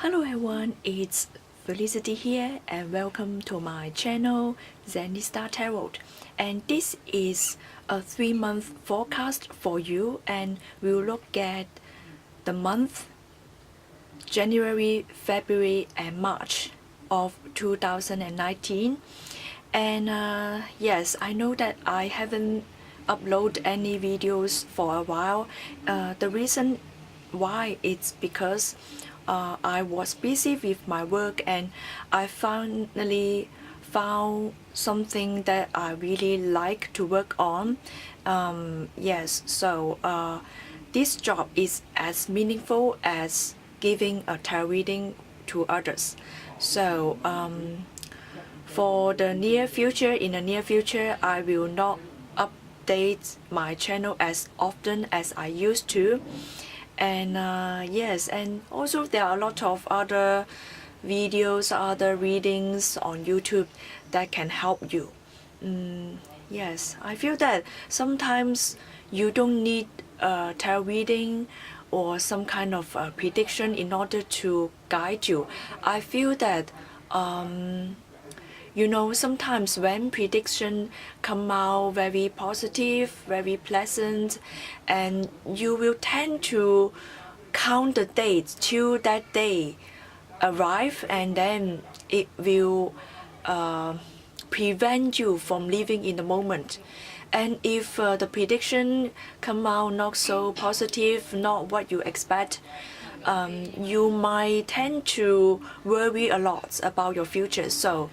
Hello everyone, it's Felicity here and welcome to my channel Zenista Tarot. And this is a 3-month forecast for you, and we'll look at the month January, February and March of 2019. And yes, I know that I haven't uploaded any videos for a while. The reason why it's because I was busy with my work, and I finally found something that I really like to work on. Yes, so this job is as meaningful as giving a tarot reading to others. So for the near future, in the near future, I will not update my channel as often as I used to. And yes, and also there are a lot of other videos, other readings on YouTube that can help you. Yes, I feel that sometimes you don't need a tarot reading or some kind of prediction in order to guide you. I feel that sometimes when prediction come out very positive, very pleasant, and you will tend to count the dates till that day arrive, and then it will prevent you from living in the moment. And if the prediction come out not so positive, not what you expect, you might tend to worry a lot about your future. So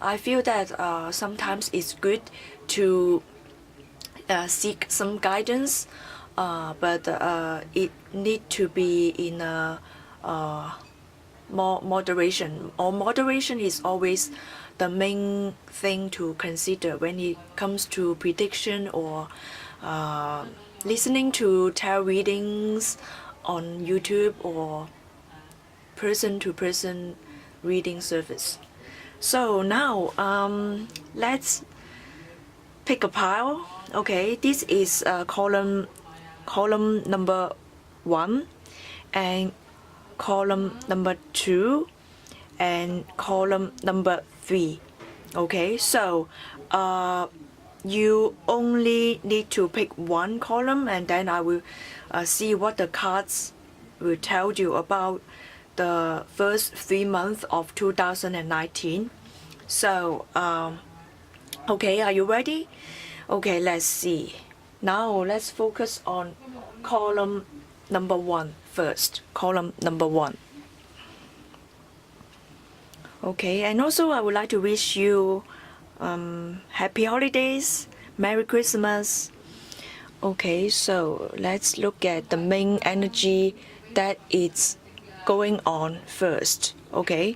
I feel that sometimes it's good to seek some guidance, but it need to be in a more moderation. Or moderation is always the main thing to consider when it comes to prediction or listening to tarot readings on YouTube or person-to-person reading service. So now let's pick a pile. Okay, this is column number 1 and column number 2 and column number 3. Okay, so you only need to pick one column, and then I will see what the cards will tell you about the first 3 months of 2019. So okay, are you ready? Okay, let's see. Now let's focus on column number 1 first. Column number 1. Okay, and also I would like to wish you happy holidays, Merry Christmas. Okay, so let's look at the main energy that is going on first. Okay,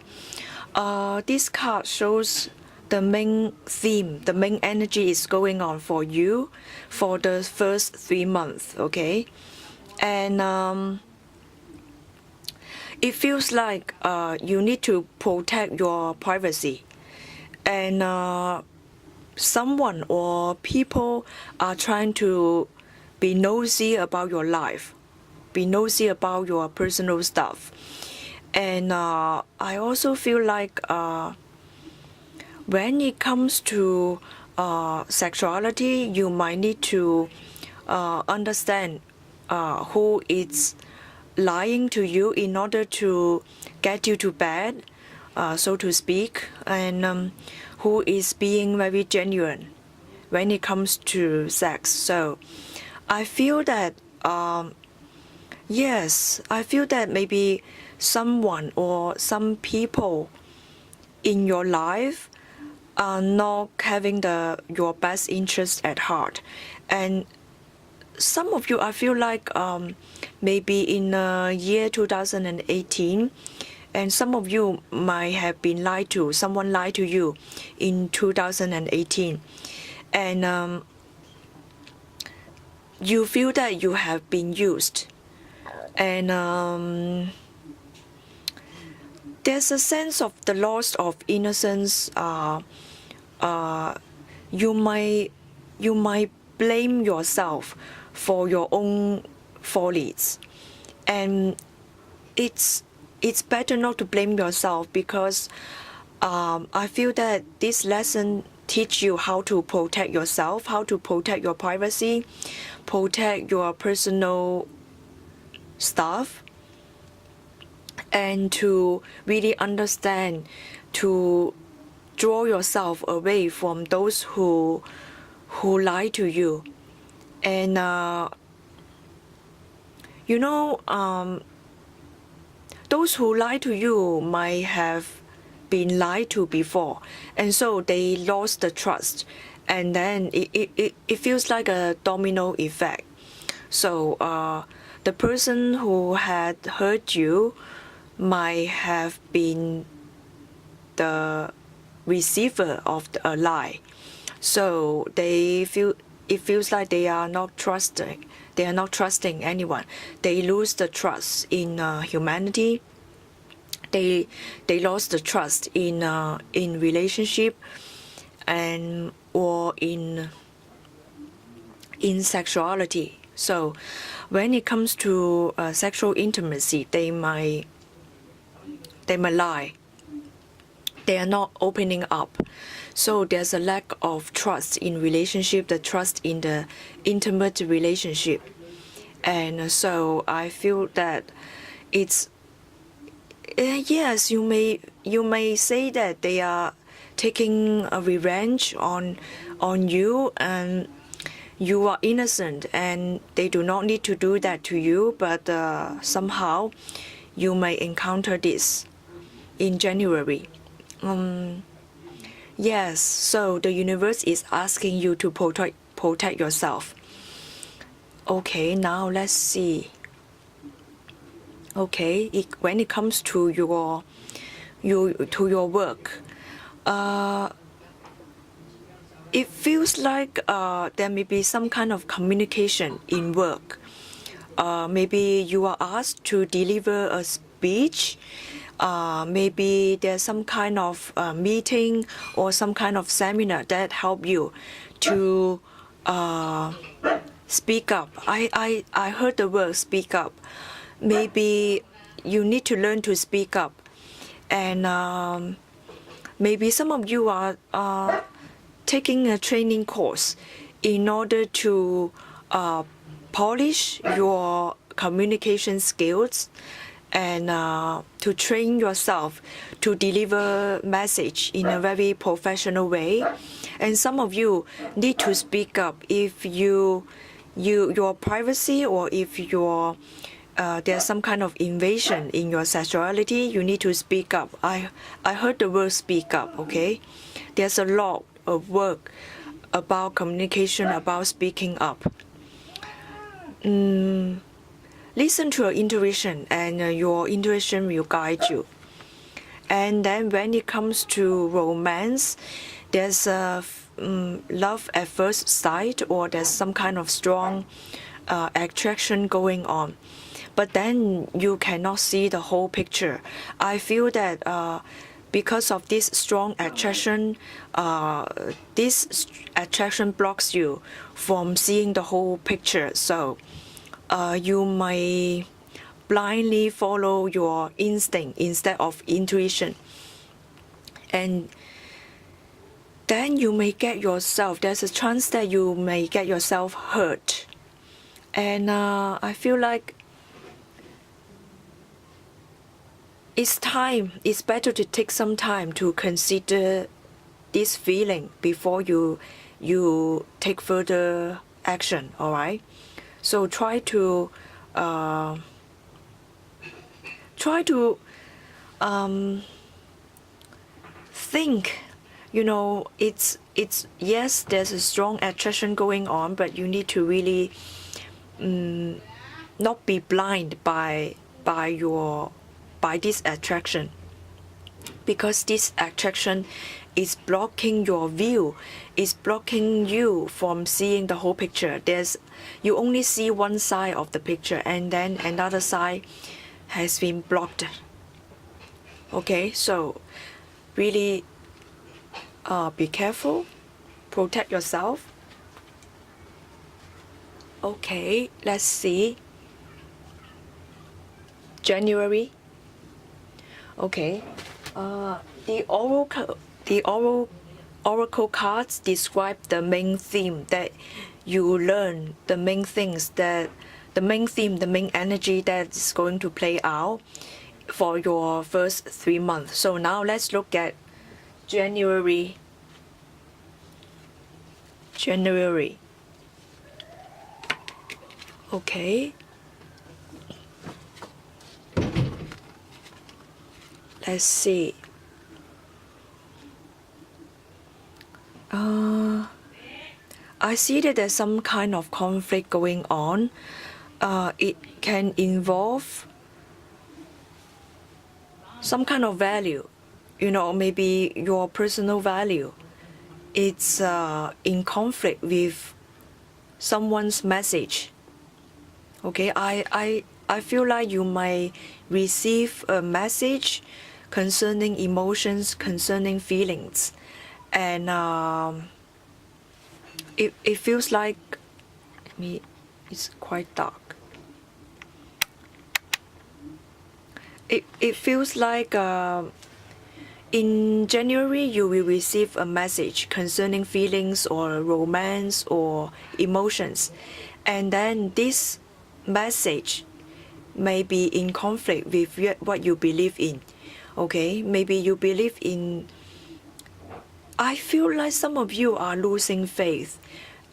this card shows the main theme, the main energy is going on for you for the first 3 months. Okay, and it feels like you need to protect your privacy, and someone or people are trying to be nosy about your life, be nosy about your personal stuff. And I also feel like when it comes to sexuality, you might need to understand who is lying to you in order to get you to bed, so to speak, and who is being very genuine when it comes to sex. So I feel that yes, I feel that maybe someone or some people in your life are not having your best interest at heart. And some of you, I feel like maybe in year 2018, and some of you might have been lied to, someone lied to you in 2018, and you feel that you have been used, and there's a sense of the loss of innocence. You might blame yourself for your own follies, and it's it's better not to blame yourself, because I feel that this lesson teach you how to protect yourself, how to protect your privacy, protect your personal stuff, and to really understand, to draw yourself away from those who lie to you. And those who lie to you might have been lied to before, and so they lost the trust, and then it feels like a domino effect. So the person who had hurt you might have been the receiver of a lie. So it feels like they are not trusting anyone. They lose the trust in humanity. They lost the trust in relationship, and or in sexuality. So when it comes to sexual intimacy, they might lie. They are not opening up. So there's a lack of trust in relationship, the trust in the intimate relationship. And so I feel that it's yes, you may say that they are taking a revenge on you, and you are innocent and they do not need to do that to you, but somehow you may encounter this in January. Yes, so the universe is asking you to protect yourself. Okay, now let's see. Okay, when it comes to your work, it feels like there may be some kind of communication in work. Maybe you are asked to deliver a speech. Maybe there's some kind of meeting or some kind of seminar that help you to speak up. I heard the word speak up. Maybe you need to learn to speak up, and maybe some of you are taking a training course in order to polish your communication skills, and to train yourself to deliver message in a very professional way. And some of you need to speak up if your privacy, or if there's some kind of invasion in your sexuality, you need to speak up. I heard the word speak up, okay? There's a lot of work about communication, about speaking up. Listen to your intuition, and your intuition will guide you. And then when it comes to romance, there's a love at first sight, or there's some kind of strong attraction going on. But then you cannot see the whole picture. I feel that because of this strong attraction, this attraction blocks you from seeing the whole picture. So you might blindly follow your instinct instead of intuition. And then you may get yourself, there's a chance that you may get yourself hurt. And I feel like it's better to take some time to consider this feeling before you take further action, all right? So try to think, it's yes, there's a strong attraction going on, but you need to really not be blind by this attraction, because this attraction is blocking your view, is blocking you from seeing the whole picture. You only see one side of the picture, and then another side has been blocked. Okay, so really be careful, protect yourself. Okay, let's see. January. Okay. The oracle cards describe the main theme that you learn, the main things that the main theme, the main energy that is going to play out for your first 3 months. So now let's look at January. Okay. Let's see. I see that there's some kind of conflict going on. It can involve some kind of value, maybe your personal value. It's in conflict with someone's message. Okay, I feel like you might receive a message concerning emotions, concerning feelings, and it feels like it's quite dark. It feels like in January you will receive a message concerning feelings or romance or emotions, and then this message may be in conflict with what you believe in. Okay, maybe you believe in, I feel like some of you are losing faith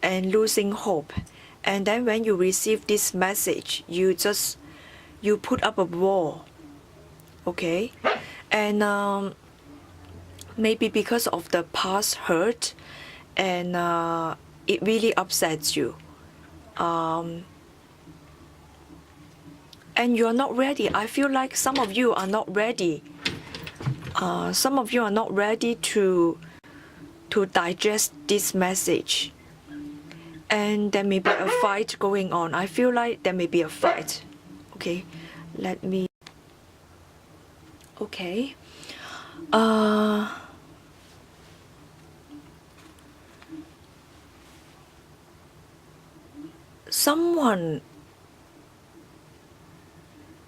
and losing hope, and then when you receive this message, you put up a wall. Okay, and maybe because of the past hurt, and it really upsets you, and you're not ready. I feel like some of you are not ready. Some of you are not ready to digest this message, and there may be a fight going on. I feel like there may be a fight. Okay, okay. Someone,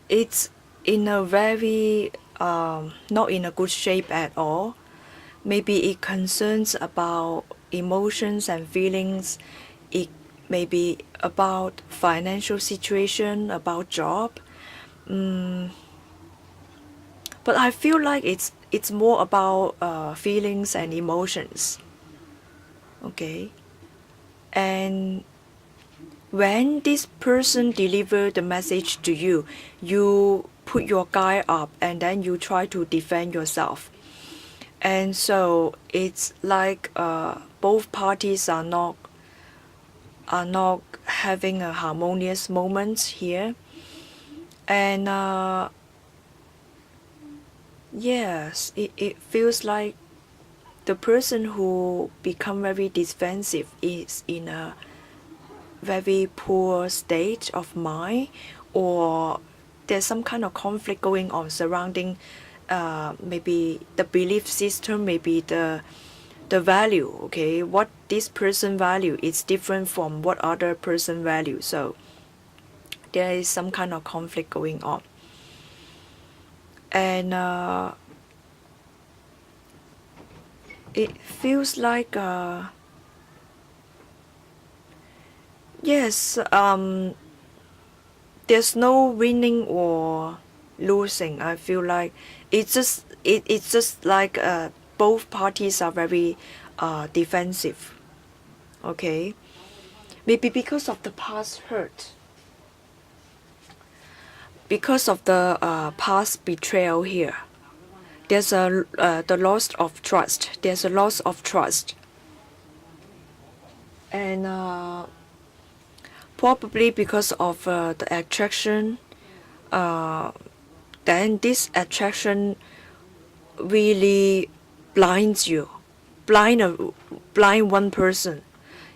it's in a very not in a good shape at all. Maybe it concerns about emotions and feelings. It may be about financial situation, about job. But I feel like it's more about feelings and emotions. Okay, and when this person deliver the message to you, you put your guard up and then you try to defend yourself. And so it's like both parties are not having a harmonious moment here. And yes, it feels like the person who become very defensive is in a very poor state of mind, or there's some kind of conflict going on surrounding maybe the belief system, maybe the value. Okay, what this person value is different from what other person value, so there is some kind of conflict going on. And it feels like yes, there's no winning or losing. I feel like it's just like both parties are very defensive. Okay, maybe because of the past hurt, because of the past betrayal here. There's the loss of trust. There's a loss of trust, and probably because of the attraction. Then this attraction really blinds you, blind one person,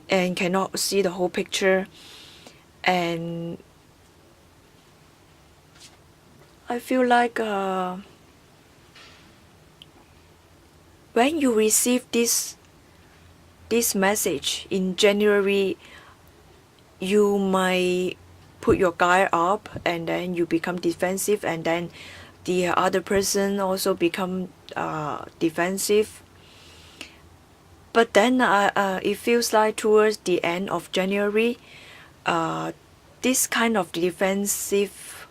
and cannot see the whole picture. And I feel like when you receive this message in January, you might put your guard up and then you become defensive, and then the other person also become defensive. But then it feels like towards the end of January, this kind of defensive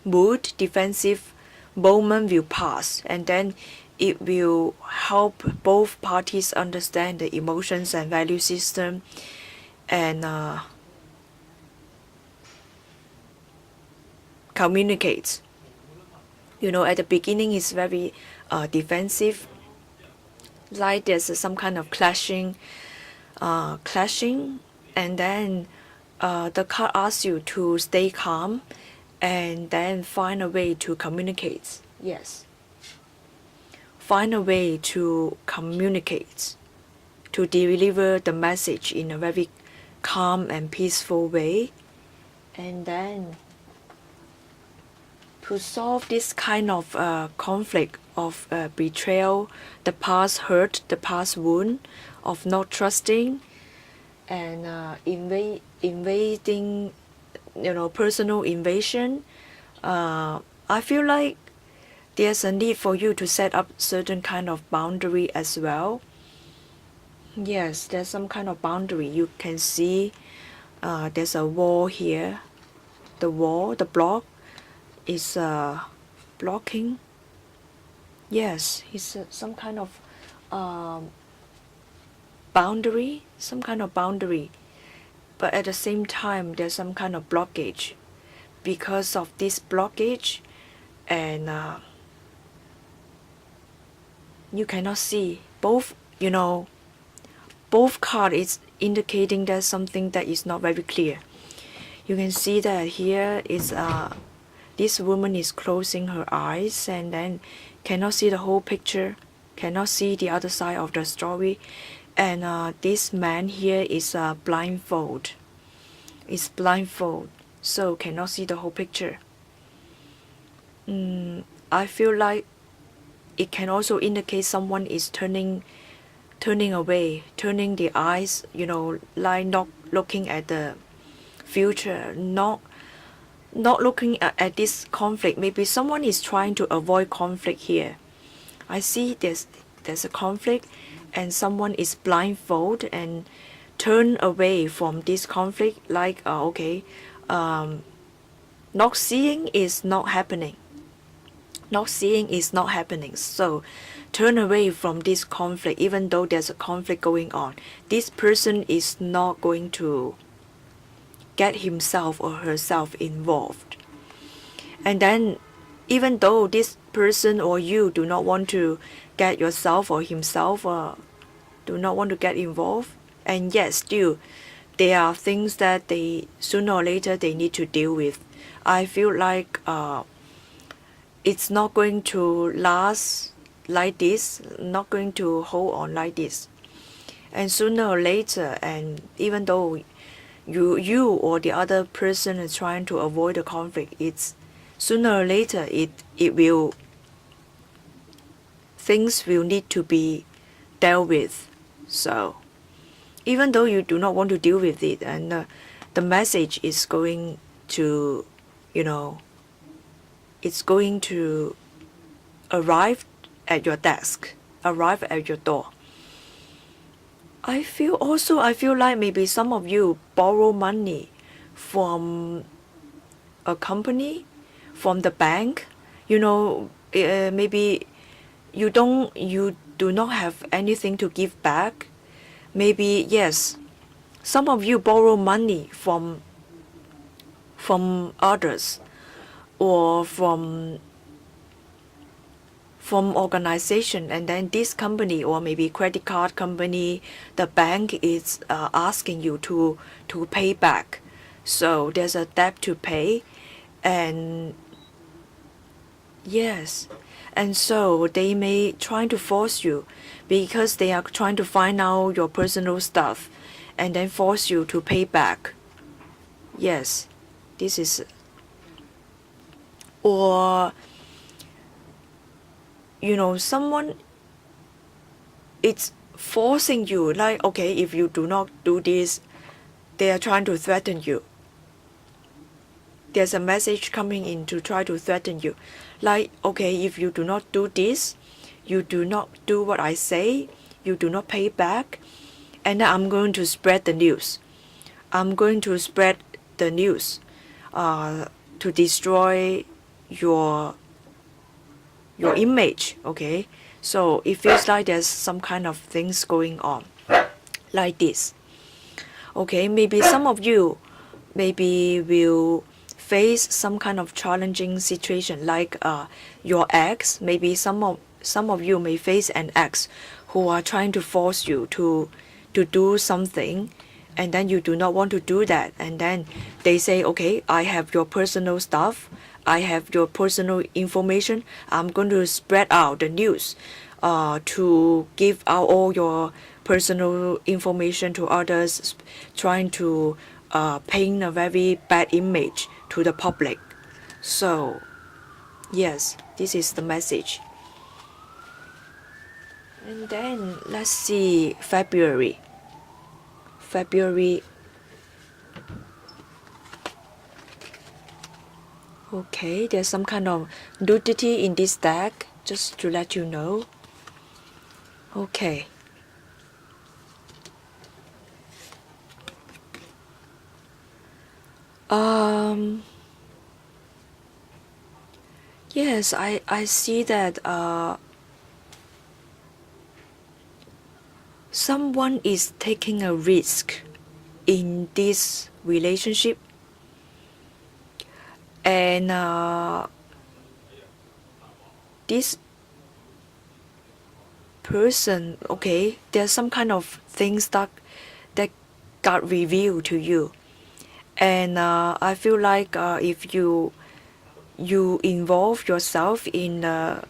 mood, defensive moment will pass, and then it will help both parties understand the emotions and value system, and communicate. At the beginning it's very defensive, like there's some kind of clashing, and then the card asks you to stay calm and then find a way to communicate. Yes. Find a way to communicate, to deliver the message in a very calm and peaceful way, and then to solve this kind of conflict of betrayal, the past hurt, the past wound of not trusting, and invading, personal invasion. I feel like there's a need for you to set up certain kind of boundary as well. Yes, there's some kind of boundary. You can see there's a wall here. The wall, the block is blocking. Yes, it's some kind of boundary, but at the same time there's some kind of blockage. Because of this blockage, and you cannot see both. Both cards is indicating that something that is not very clear. You can see that here is this woman is closing her eyes and then cannot see the whole picture, cannot see the other side of the story, and this man here is blindfold. Is blindfold, so cannot see the whole picture. I feel like it can also indicate someone is turning away, turning the eyes, like not looking at the future, not looking at this conflict. Maybe someone is trying to avoid conflict here. I see there's a conflict, and someone is blindfold and turn away from this conflict, like not seeing is not happening. Not seeing is not happening. So turn away from this conflict, even though there's a conflict going on. This person is not going to get himself or herself involved. And then even though this person or you do not want to get yourself or himself do not want to get involved, and yet still there are things that they sooner or later they need to deal with. I feel like it's not going to last like this, not going to hold on like this. And sooner or later, and even though you or the other person is trying to avoid the conflict, it's sooner or later things will need to be dealt with. So even though you do not want to deal with it, and the message is going to, it's going to arrive at your desk, arrive at your door. I feel like maybe some of you borrow money from a company, from the bank. Maybe you do not have anything to give back. Maybe, yes, some of you borrow money from others, or from organization, and then this company, or maybe credit card company, the bank is asking you to pay back. So there's a debt to pay, and yes, and so they may try to force you, because they are trying to find out your personal stuff and then force you to pay back. Yes, this is, or someone, it's forcing you, like, okay, if you do not do this, they are trying to threaten you. there's a message coming in to try to threaten you. Like, okay, if you do not do this, you do not do what I say, you do not pay back, and I'm going to spread the news. I'm going to spread the news to destroy your image, okay? So it feels like there's some kind of things going on like this. Okay, maybe some of you maybe will face some kind of challenging situation like your ex. Maybe some of you may face an ex who are trying to force you to do something, and then you do not want to do that, and then they say, okay, I have your personal stuff, I have your personal information, I'm going to spread out the news to give out all your personal information to others, trying to paint a very bad image to the public. So yes, this is the message. And then let's see February. Okay, there's some kind of nudity in this deck, just to let you know. Okay. Yes, I see that someone is taking a risk in this relationship, and this person, okay, there's some kind of things that got revealed to you, and I feel like if you involve yourself in a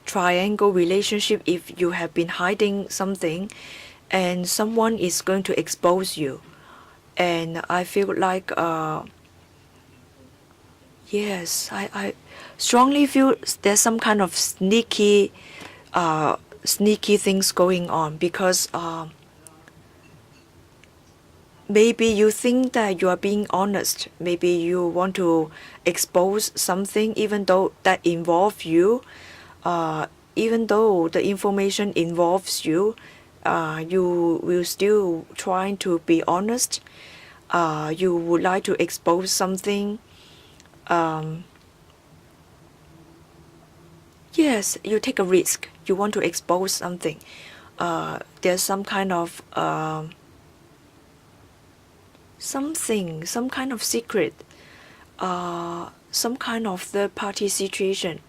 triangle relationship, if you have been hiding something, and someone is going to expose you, and I feel like yes, I strongly feel there's some kind of sneaky things going on, because maybe you think that you are being honest, maybe you want to expose something even though that involves you, even though the information involves you, you will still try to be honest. You would like to expose something. Yes, you take a risk. You want to expose something. There's some kind of some kind of secret, some kind of third-party situation.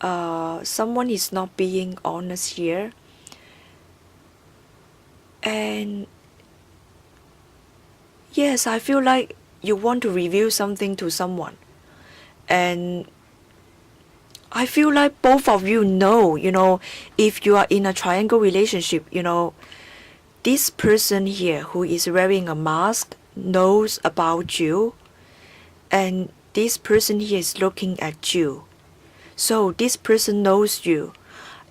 Someone is not being honest here, and yes, I feel like you want to reveal something to someone, and I feel like both of you know, if you are in a triangle relationship, this person here who is wearing a mask knows about you, and this person here is looking at you. So this person knows you,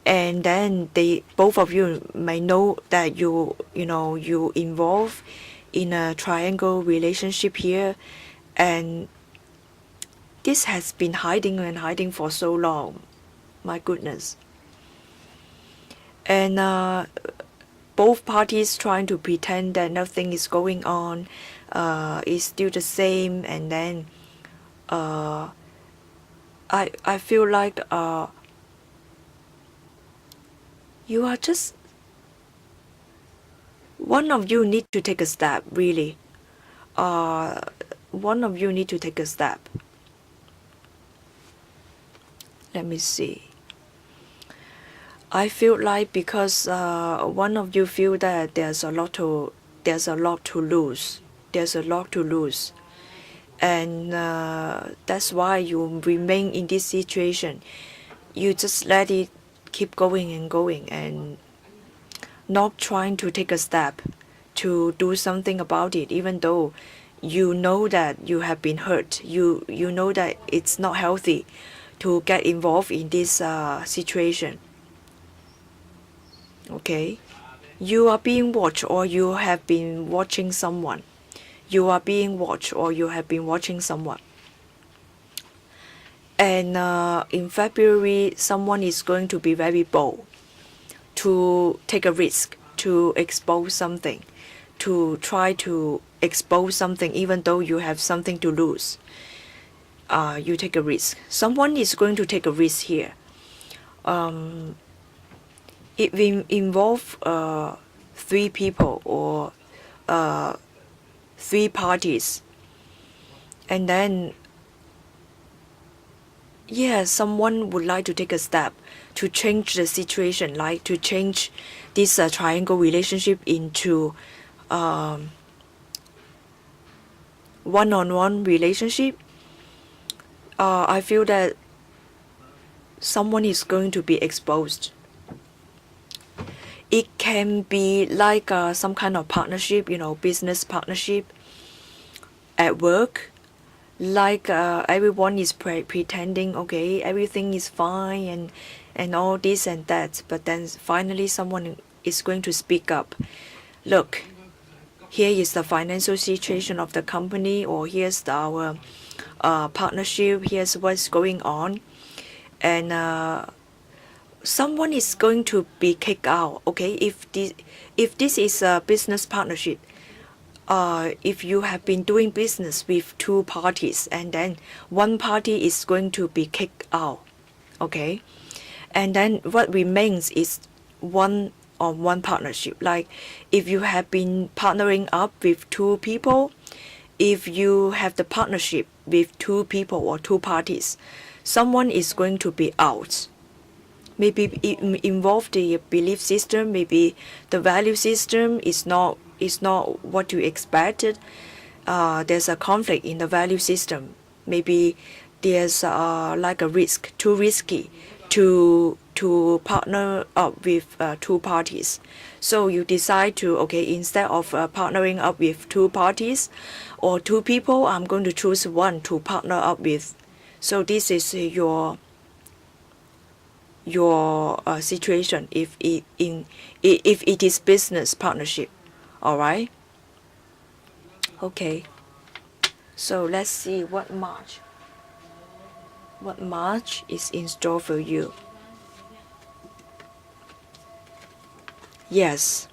and then both of you may know that you involve in a triangle relationship here, and this has been hiding for so long. My goodness. And both parties trying to pretend that nothing is going on, is still the same, and then I feel like you are just, one of you need to take a step, really. One of you need to take a step. Let me see. I feel like because one of you feel that there's a lot to lose. There's a lot to lose, and that's why you remain in this situation. You just let it keep going and going, and not trying to take a step to do something about it, even though you know that you have been hurt. You know that it's not healthy to get involved in this situation. Okay, you are being watched, or you have been watching someone. you are being watched or you have been watching someone. And in February, someone is going to be very bold to take a risk, to expose something, to try to expose something even though you have something to lose. You take a risk. Someone is going to take a risk here. It will involve 3 people or 3 parties. And then, yeah, someone would like to take a step to change the situation, like to change this triangle relationship into one-on-one relationship. I feel that someone is going to be exposed. It can be like some kind of partnership, business partnership at work. Like everyone is pretending, okay, everything is fine and all this and that. But then finally someone is going to speak up. Look, here is the financial situation of the company, or here's our partnership, here's what's going on. And someone is going to be kicked out, okay? If this is a business partnership, if you have been doing business with 2 parties and then one party is going to be kicked out, okay? And then what remains is one-on-one partnership. Like if you have been partnering up with 2 people, if you have the partnership with 2 people or 2 parties, someone is going to be out. Maybe it involve the belief system, maybe the value system is not what you expected. There's a conflict in the value system. Maybe there's like a risk, too risky to partner up with 2 parties. So you decide to, okay, instead of partnering up with 2 parties or 2 people, I'm going to choose one to partner up with. So this is your situation if it is business partnership. All right. Okay. So let's see what March is in store for you. Yes.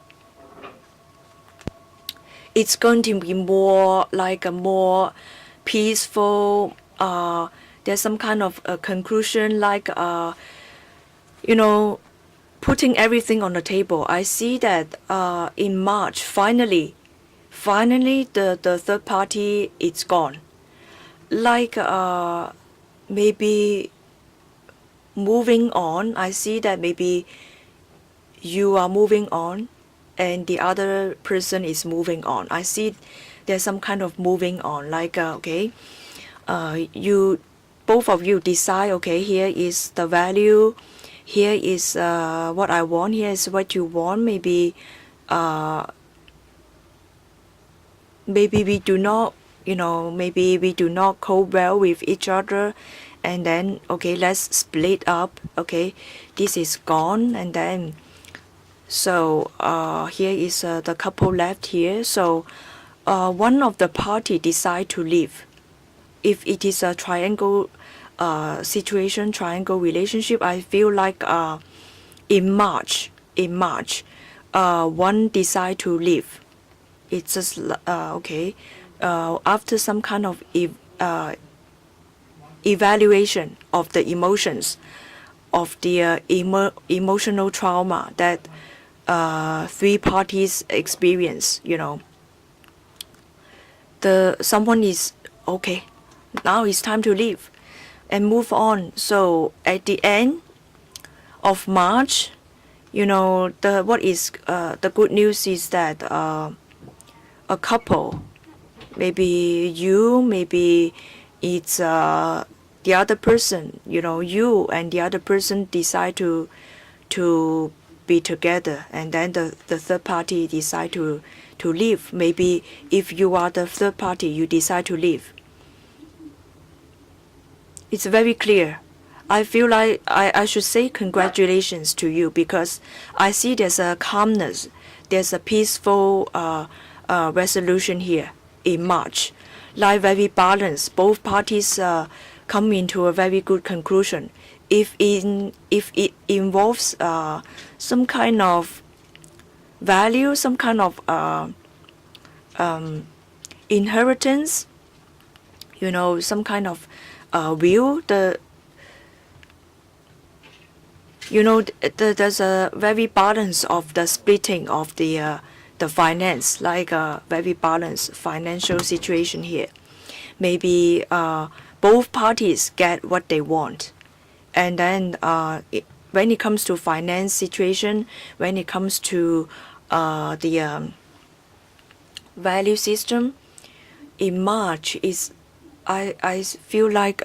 It's going to be more like a more peaceful. There's some kind of a conclusion, like putting everything on the table. I see that in March, finally the third party is gone. Like maybe moving on. I see that maybe you are moving on and the other person is moving on. I see there's some kind of moving on, like okay, you both of you decide, okay, here is the value, here is what I want, here is what you want. Maybe we do not, maybe we do not cope well with each other, and then okay, let's split up. Okay, this is gone, and then so here is the couple left here. So one of the party decide to leave. If it is a triangle situation, triangle relationship, I feel like in March, one decide to leave. It's just okay. After some kind of evaluation of the emotions, of the emotional trauma that 3 parties experience, someone is okay. Now it's time to leave and move on. So at the end of March, the good news is that a couple, maybe you, maybe it's the other person, you and the other person decide to be together, and then the third party decide to leave. Maybe if you are the third party, you decide to leave. It's very clear. I feel like I should say congratulations to you, because I see there's a calmness, there's a peaceful resolution here. in March, like very balanced. Both parties come into a very good conclusion. If it involves some kind of value, some kind of inheritance, some kind of will, there's a very balance of the splitting of the finance, like a very balanced financial situation here. Maybe both parties get what they want, and then when it comes to finance situation, when it comes to the value system, in March I feel like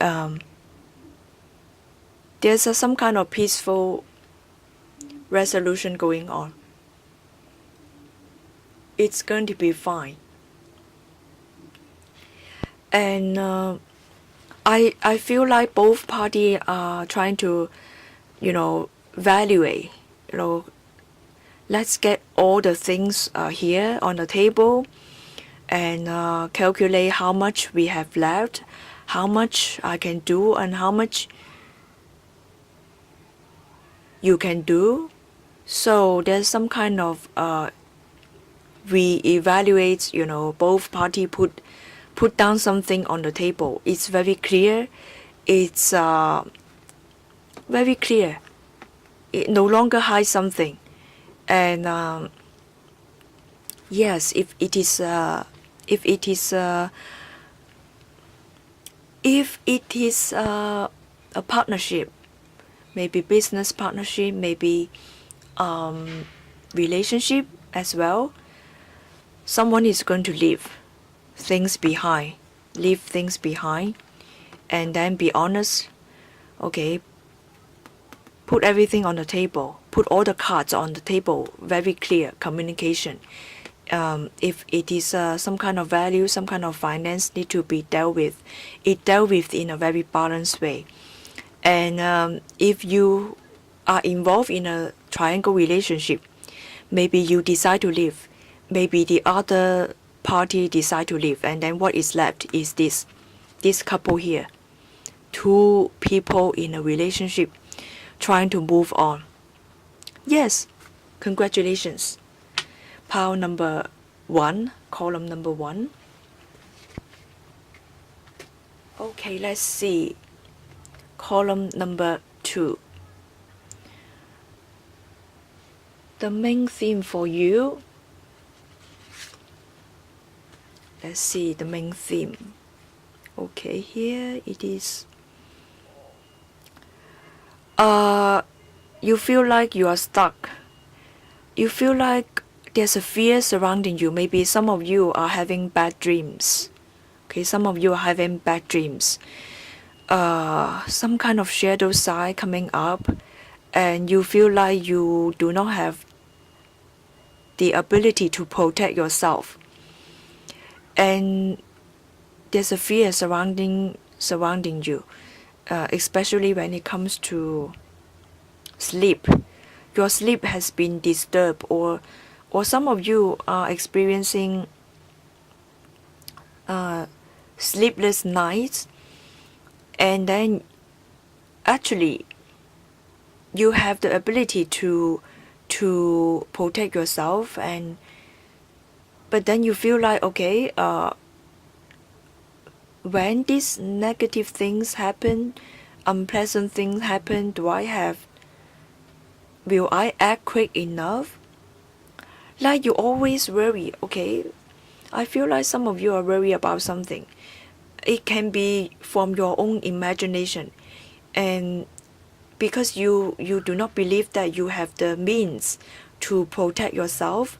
there's some kind of peaceful resolution going on. It's going to be fine. And I feel like both parties are trying to, evaluate, let's get all the things here on the table and calculate how much we have left, how much I can do, and how much you can do. So there's some kind of we evaluate, both parties put down something on the table. It's very clear. It's very clear. It no longer hides something. And yes, if it is a partnership, maybe business partnership, maybe relationship as well, someone is going to leave things behind, and then be honest. Okay, put everything on the table, put all the cards on the table, very clear communication. If it is some kind of value, some kind of finance need to be dealt with, it dealt with in a very balanced way. And if you are involved in a triangle relationship, maybe you decide to leave, maybe the other party decide to leave, and then what is left is this couple here, two people in a relationship trying to move on. Yes, congratulations. Pile number 1, column number 1. Okay, let's see. Column number 2. The main theme for you. Let's see the main theme. Okay, here it is. You feel like you are stuck. You feel like there's a fear surrounding you. Maybe some of you are having bad dreams. Okay, some of you are having bad dreams. Some kind of shadow side coming up, and you feel like you do not have the ability to protect yourself. And there's a fear surrounding you, especially when it comes to sleep. Your sleep has been disturbed, or some of you are experiencing sleepless nights, and then actually you have the ability to protect yourself, but then you feel like, okay, when these negative things happen, unpleasant things happen, will I act quick enough? Like you always worry. Okay, I feel like some of you are worried about something. It can be from your own imagination, and because you do not believe that you have the means to protect yourself,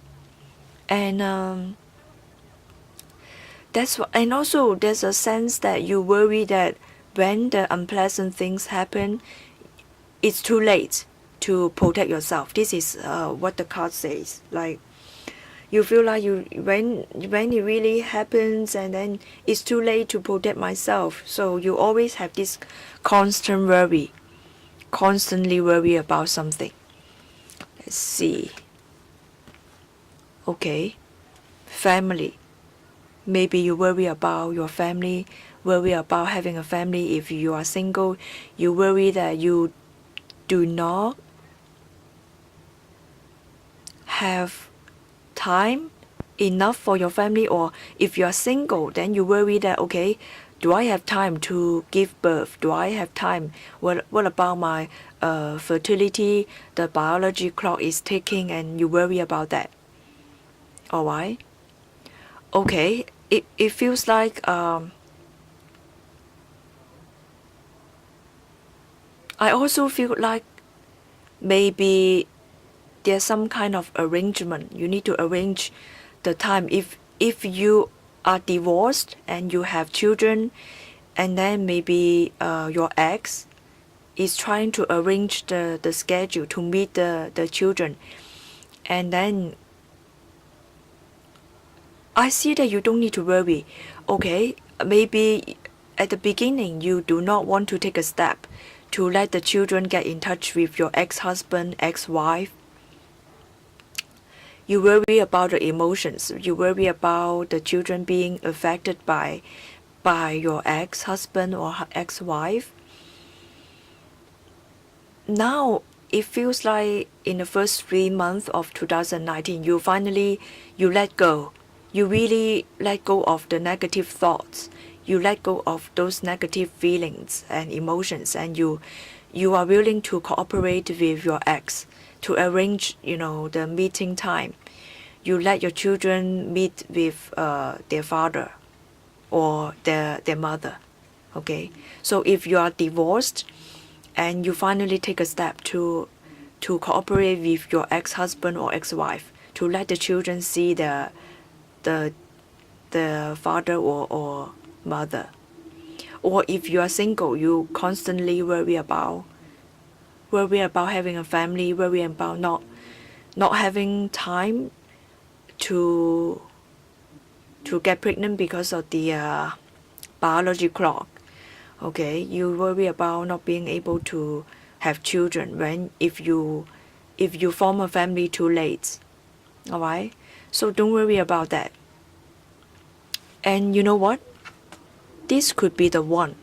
and that's what, and also there's a sense that you worry that when the unpleasant things happen, it's too late to protect yourself. This is what the card says. Like you feel like when it really happens, and then it's too late to protect myself. So you always have this constantly worry about something. Let's see. Okay, family. Maybe you worry about your family, worry about having a family. If you are single, you worry that you do not have time enough for your family. Or if you are single, then you worry that, okay, do I have time to give birth? Do I have time? What about my fertility? The biology clock is ticking and you worry about that. Alright? Okay, it feels like I also feel like maybe there's some kind of arrangement. You need to arrange the time. If you are divorced and you have children, and then maybe your ex is trying to arrange the schedule to meet the children, and then I see that you don't need to worry. Okay, maybe at the beginning you do not want to take a step to let the children get in touch with your ex-husband, ex-wife. You worry about the emotions. You worry about the children being affected by your ex-husband or ex-wife. Now it feels like in the first 3 months of 2019, you let go. You really let go of the negative thoughts. You let go of those negative feelings and emotions, and you are willing to cooperate with your ex to arrange, the meeting time. You let your children meet with their father or their mother. Okay, so if you are divorced and you finally take a step to cooperate with your ex-husband or ex-wife, to let the children see the father or mother. Or if you are single, you constantly worry about having a family, worry about not having time to get pregnant because of the biology clock. Okay, you worry about not being able to have children if you form a family too late. Alright, so don't worry about that. And you know what? This could be the one.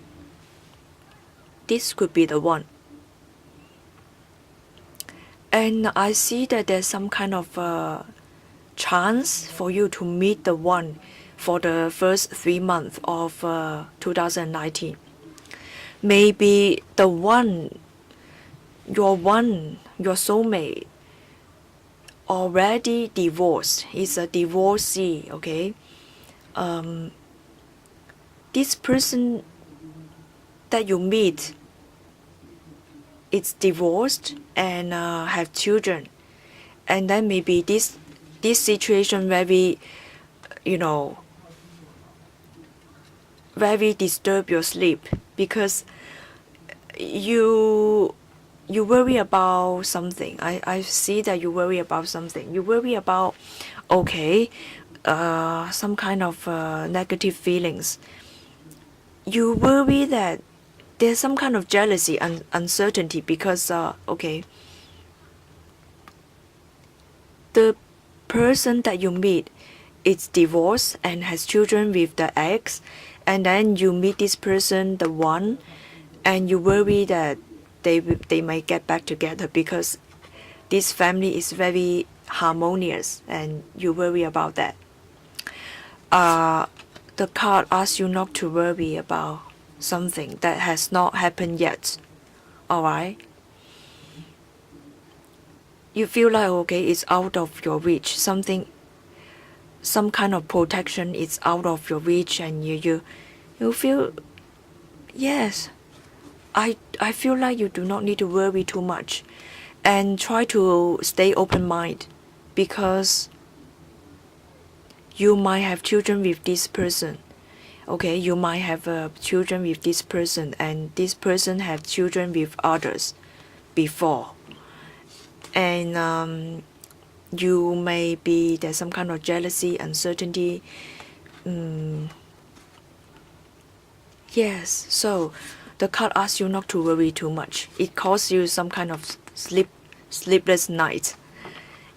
This could be the one. And I see that there's some kind of chance for you to meet the one for the first 3 months of 2019. Maybe the one, your soulmate, already divorced. Is a divorcee, okay? This person that you meet is divorced and have children, and then maybe this situation very disturb your sleep, because you worry about something. I see that you worry about something. You worry about, okay, some kind of negative feelings. You worry that there's some kind of jealousy and uncertainty because, okay, the person that you meet is divorced and has children with the ex, and then you meet this person, the one, and you worry that they might get back together because this family is very harmonious, and you worry about that. The card asks you not to worry about something that has not happened yet. Alright? You feel like, okay, it's out of your reach. Some kind of protection is out of your reach, and you feel, yes, I feel like you do not need to worry too much, and try to stay open-minded, because you might have children with this person. Okay, you might have children with this person, and this person had children with others before, and you may be there's some kind of jealousy, uncertainty. Yes, so the card asks you not to worry too much. It causes you some kind of sleepless night.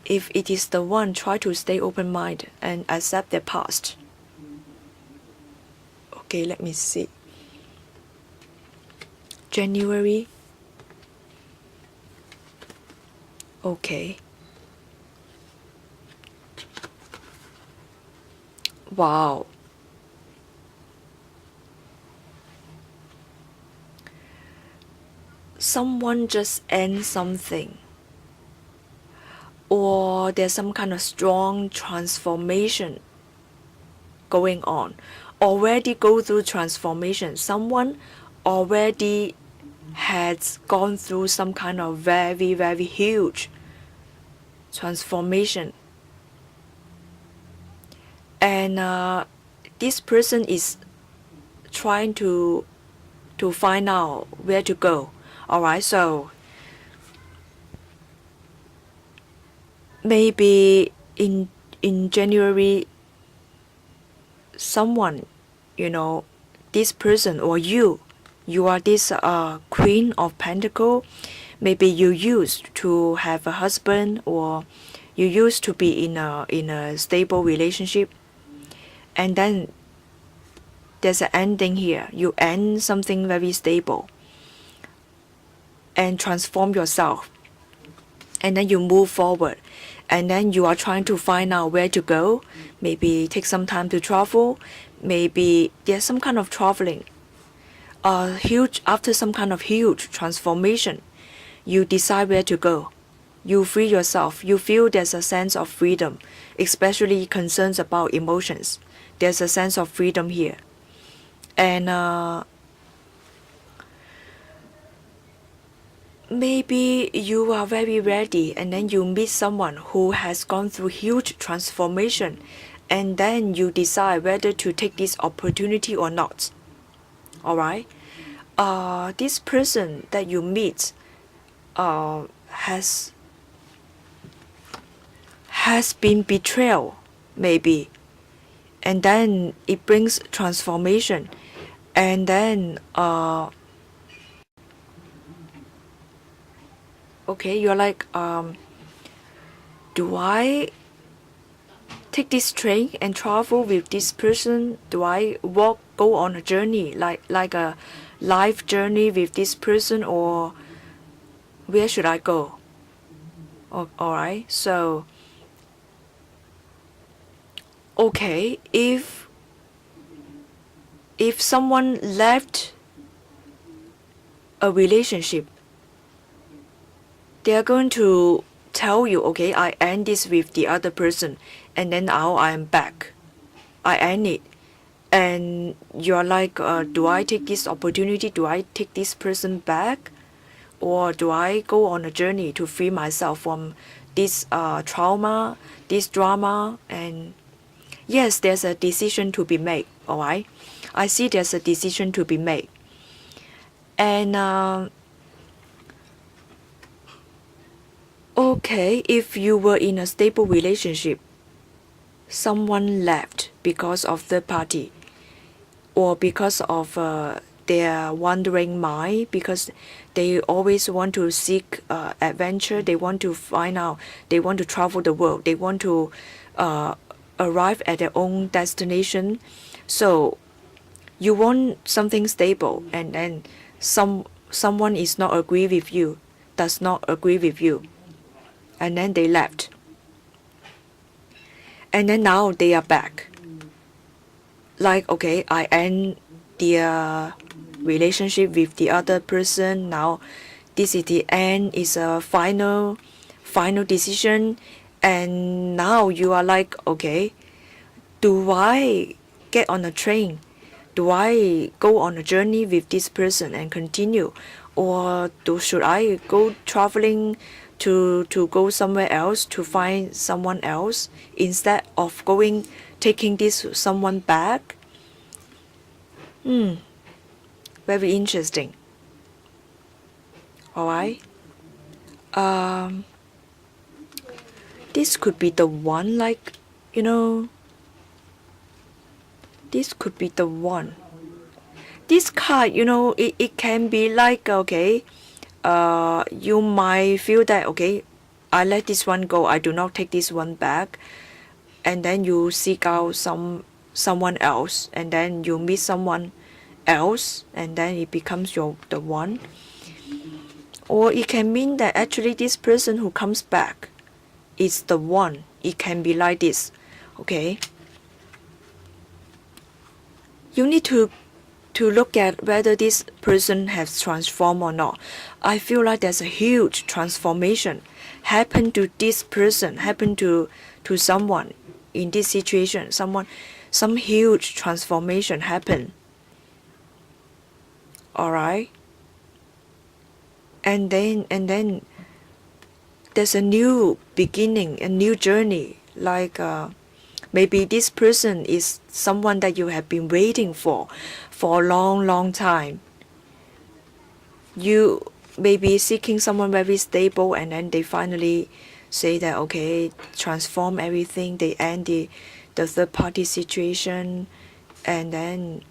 If it is the one, try to stay open-minded and accept their past. Okay, let me see. January. Okay. Wow. Someone just ends something, or there's some kind of strong transformation going on. Already go through transformation. Someone already has gone through some kind of very, very huge transformation. And this person is trying to find out where to go. Alright, so maybe in January, someone, this person or you are this Queen of Pentacle. Maybe you used to have a husband, or you used to be in a stable relationship, and then there's an ending here. You end something very stable and transform yourself, and then you move forward, and then you are trying to find out where to go. Maybe take some time to travel. Maybe there's some kind of traveling. After some kind of huge transformation, you decide where to go. You free yourself. You feel there's a sense of freedom, especially concerns about emotions. There's a sense of freedom here. And maybe you are very ready, and then you meet someone who has gone through huge transformation, and then you decide whether to take this opportunity or not. Alright? This person that you meet has been betrayed, maybe, and then it brings transformation, and then okay, you're like, do I take this train and travel with this person? Do I go on a journey, like a life journey with this person, or where should I go? Alright, so okay, if someone left a relationship, they are going to tell you, okay, I end this with the other person, and then now I'm back. I end it. And you're like, do I take this opportunity? Do I take this person back? Or do I go on a journey to free myself from this trauma, this drama? And yes, there's a decision to be made, alright? I see there's a decision to be made. And okay, if you were in a stable relationship, someone left because of third party, or because of their wandering mind, because they always want to seek adventure. They want to find out. They want to travel the world. They want to arrive at their own destination. So you want something stable, and then someone is not agree with you, does not agree with you, and then they left. And then now they are back. Like, okay, I end the relationship with the other person. Now this is the end, is a final decision. And now you are like, okay, do I get on a train? Do I go on a journey with this person and continue? Or should I go traveling to go somewhere else, to find someone else, instead of taking this someone back? Very interesting. Alright. This could be the one, like, this could be the one. This card, it can be like, okay, you might feel that, okay, I let this one go, I do not take this one back, and then you seek out someone else, and then you meet someone else, and then it becomes the one. Or it can mean that actually this person who comes back is the one. It can be like this. Okay, you need to look at whether this person has transformed or not. I feel like there's a huge transformation happened to this person, happened to someone in this situation. Some huge transformation happened. All right, and then there's a new beginning, a new journey. Like maybe this person is someone that you have been waiting for a long time. You may be seeking someone very stable, and then they finally say that okay, transform everything. They end the third party situation, and then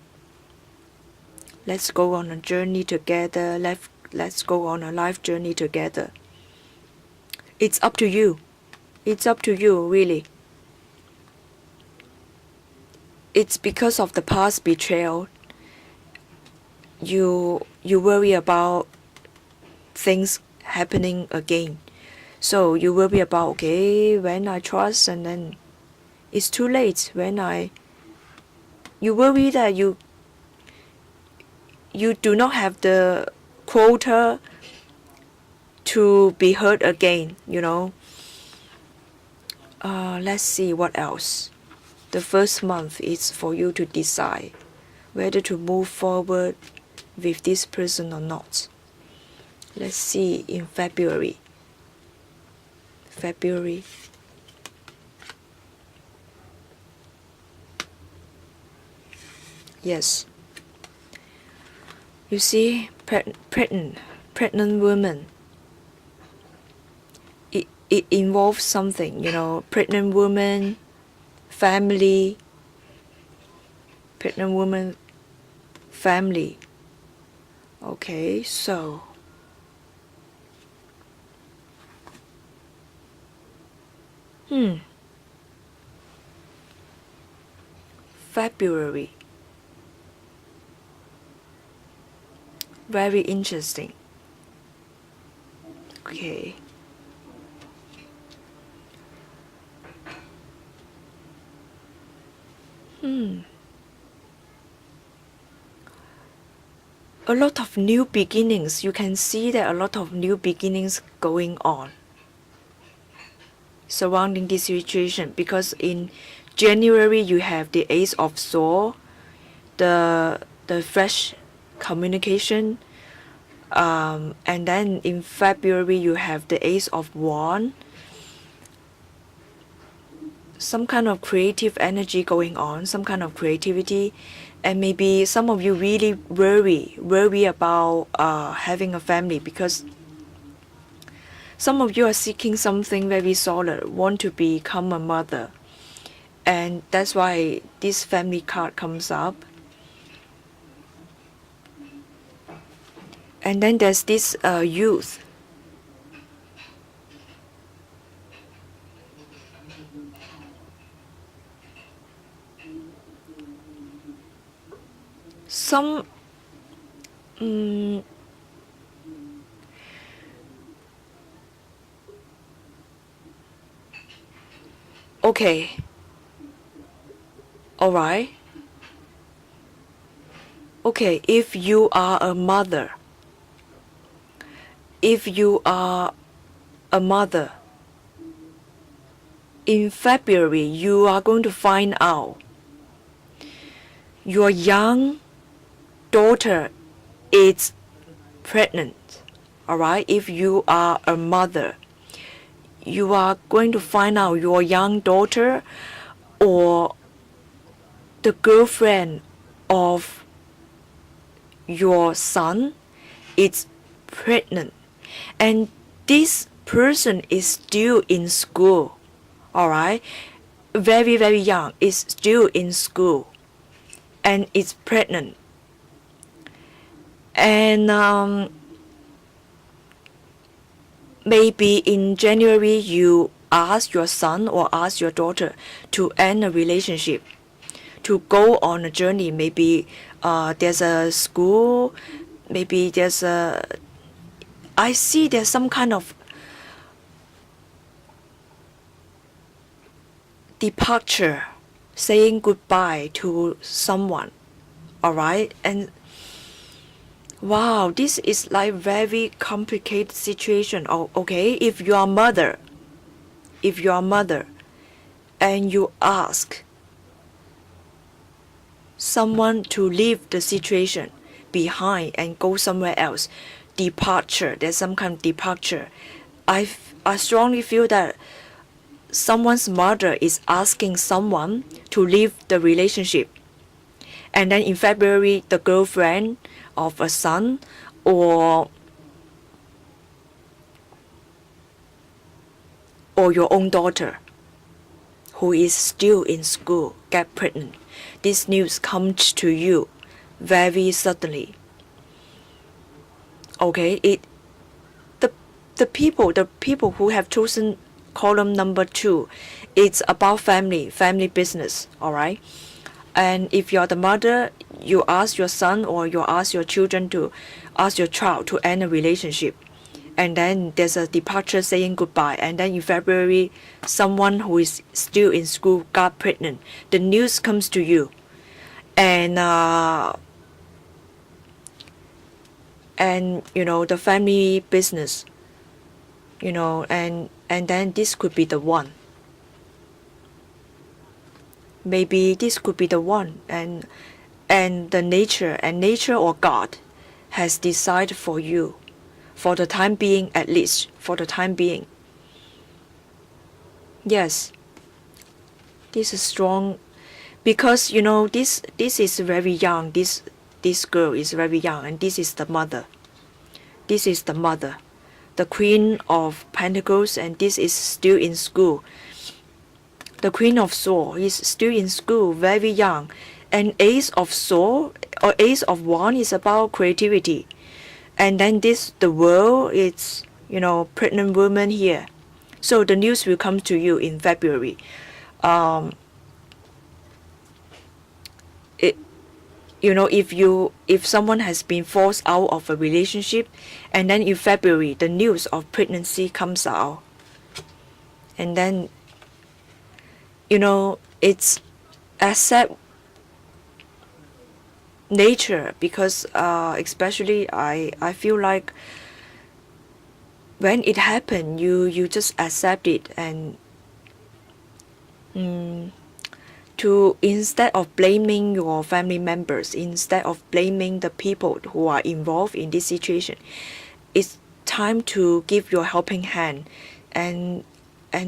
let's go on a journey together. Let's go on a life journey together. It's up to you. It's up to you, really. It's because of the past betrayal. You worry about things happening again. So you worry about, okay, when I trust, and then it's too late. You worry that you do not have the quota to be hurt again, you know. Let's see what else. The first month is for you to decide whether to move forward with this person or not. Let's see in February. Yes. You see, pregnant woman. It involves something, you know, pregnant woman, family, pregnant woman, family. Okay, so February. Very interesting. Okay. A lot of new beginnings. You can see that a lot of new beginnings going on surrounding this situation, because in January you have the Ace of Swords, the fresh communication, and then in February you have the Ace of Wands. Some kind of creative energy going on, some kind of creativity, and maybe some of you really worry about having a family, because some of you are seeking something very solid, want to become a mother, and that's why this family card comes up. And then there's this youth. Some okay, all right. Okay, if you are a mother, in February you are going to find out your young daughter is pregnant. All right, if you are a mother, you are going to find out your young daughter or the girlfriend of your son is pregnant, and this person is still in school. All right, very young, is still in school and is pregnant. And maybe in January you ask your son or ask your daughter to end a relationship, to go on a journey. Maybe there's a school, maybe I see there's some kind of departure, saying goodbye to someone. Alright, and wow, this is like very complicated situation. Oh, okay, if you are mother, and you ask someone to leave the situation behind and go somewhere else, departure, there's some kind of departure. I strongly feel that someone's mother is asking someone to leave the relationship, and then in February the girlfriend of a son or your own daughter who is still in school get pregnant. This news comes to you very suddenly. Okay, the people who have chosen column number 2, it's about family business. All right, and if you're the mother, you ask your son or you ask your children to ask your child to end a relationship, and then there's a departure saying goodbye, and then in February someone who is still in school got pregnant. The news comes to you, and you know, the family business, you know, and then this could be the one. Maybe this could be the one, and the nature or God has decided for you, for the time being, at least for the time being. Yes, this is strong, because you know this is very young. This girl is very young, and this is the mother. This is the mother, the Queen of Pentacles, and this is still in school. The Queen of Swords is still in school, very young, and Ace of Swords or Ace of Wands is about creativity, and then the world, it's, you know, pregnant woman here. So the news will come to you in February. You know, if someone has been forced out of a relationship, and then in February the news of pregnancy comes out, and then, you know, it's accept nature, because especially I feel like when it happened, you just accept it, and to, instead of blaming your family members, instead of blaming the people who are involved in this situation, it's time to give your helping hand and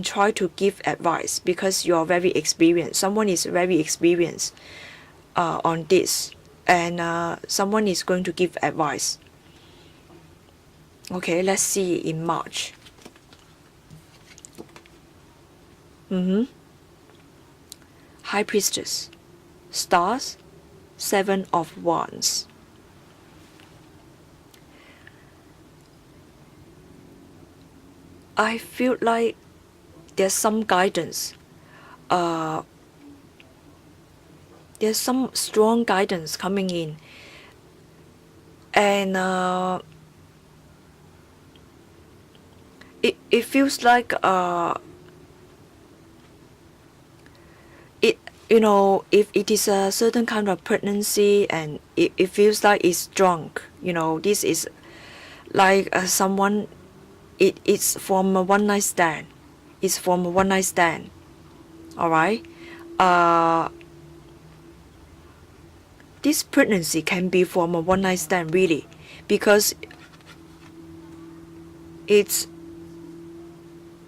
try to give advice, because you're very experienced. Someone is very experienced on this, and someone is going to give advice. Okay, let's see in March. High Priestess, Stars, 7 of Wands. I feel like there's some guidance. There's some strong guidance coming in, and it feels like you know, if it is a certain kind of pregnancy, and it feels like it's drunk, you know, this is like someone, it's from a one night stand. It's from a one night stand. Alright? This pregnancy can be from a one night stand, really, because it's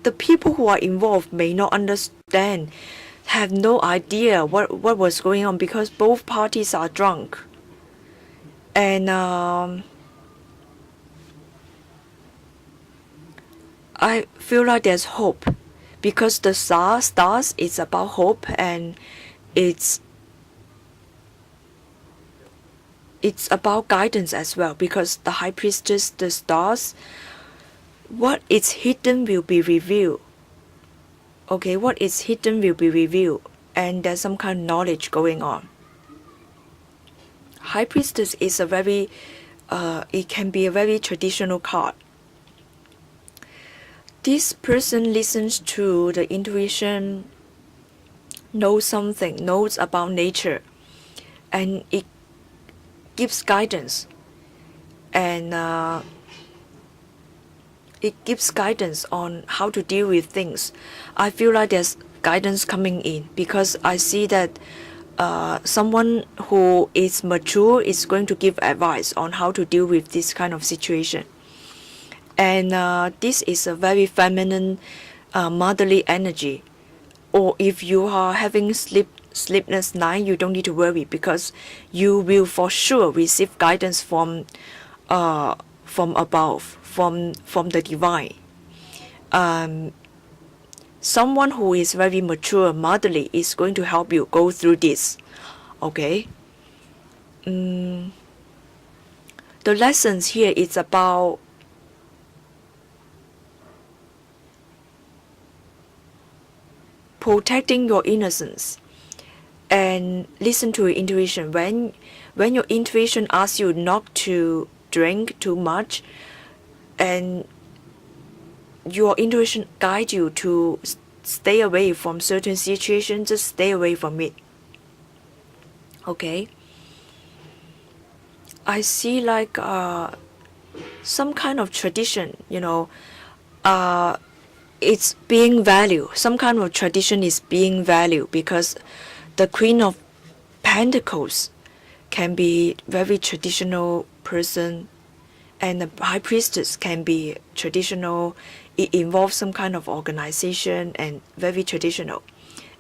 the people who are involved may not understand, have no idea what was going on, because both parties are drunk, and I feel like there's hope, because the stars is about hope, and it's about guidance as well, because the High Priestess, the stars, what is hidden will be revealed. Okay, what is hidden will be revealed. and there's some kind of knowledge going on. High Priestess is a very, it can be a very traditional card. This person listens to the intuition, knows something, knows about nature, and it gives guidance. And it gives guidance on how to deal with things. I feel like there's guidance coming in because I see that someone who is mature is going to give advice on how to deal with this kind of situation. And this is a very feminine, motherly energy. Or if you are having sleepless night, you don't need to worry because you will for sure receive guidance from above, from the divine. Someone who is very mature, motherly, is going to help you go through this. Okay. The lessons here is about protecting your innocence and listen to your intuition. When your intuition asks you not to drink too much, and your intuition guides you to stay away from certain situations, just stay away from it. Okay. I see like some kind of tradition, it's being valued. Some kind of tradition is being valued because the Queen of Pentacles can be very traditional person, and the High Priestess can be traditional. It involves some kind of organization and very traditional.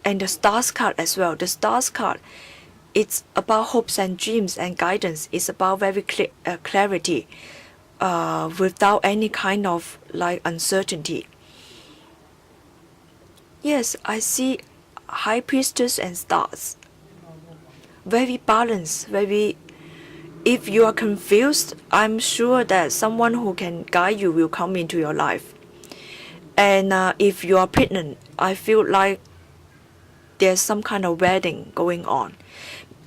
And the Stars card as well. The Stars card, it's about hopes and dreams and guidance. It's about very clarity without any kind of like uncertainty. Yes, I see High Priestess and Stars. Very balanced, very... If you are confused, I'm sure that someone who can guide you will come into your life. And if you are pregnant, I feel like there's some kind of wedding going on.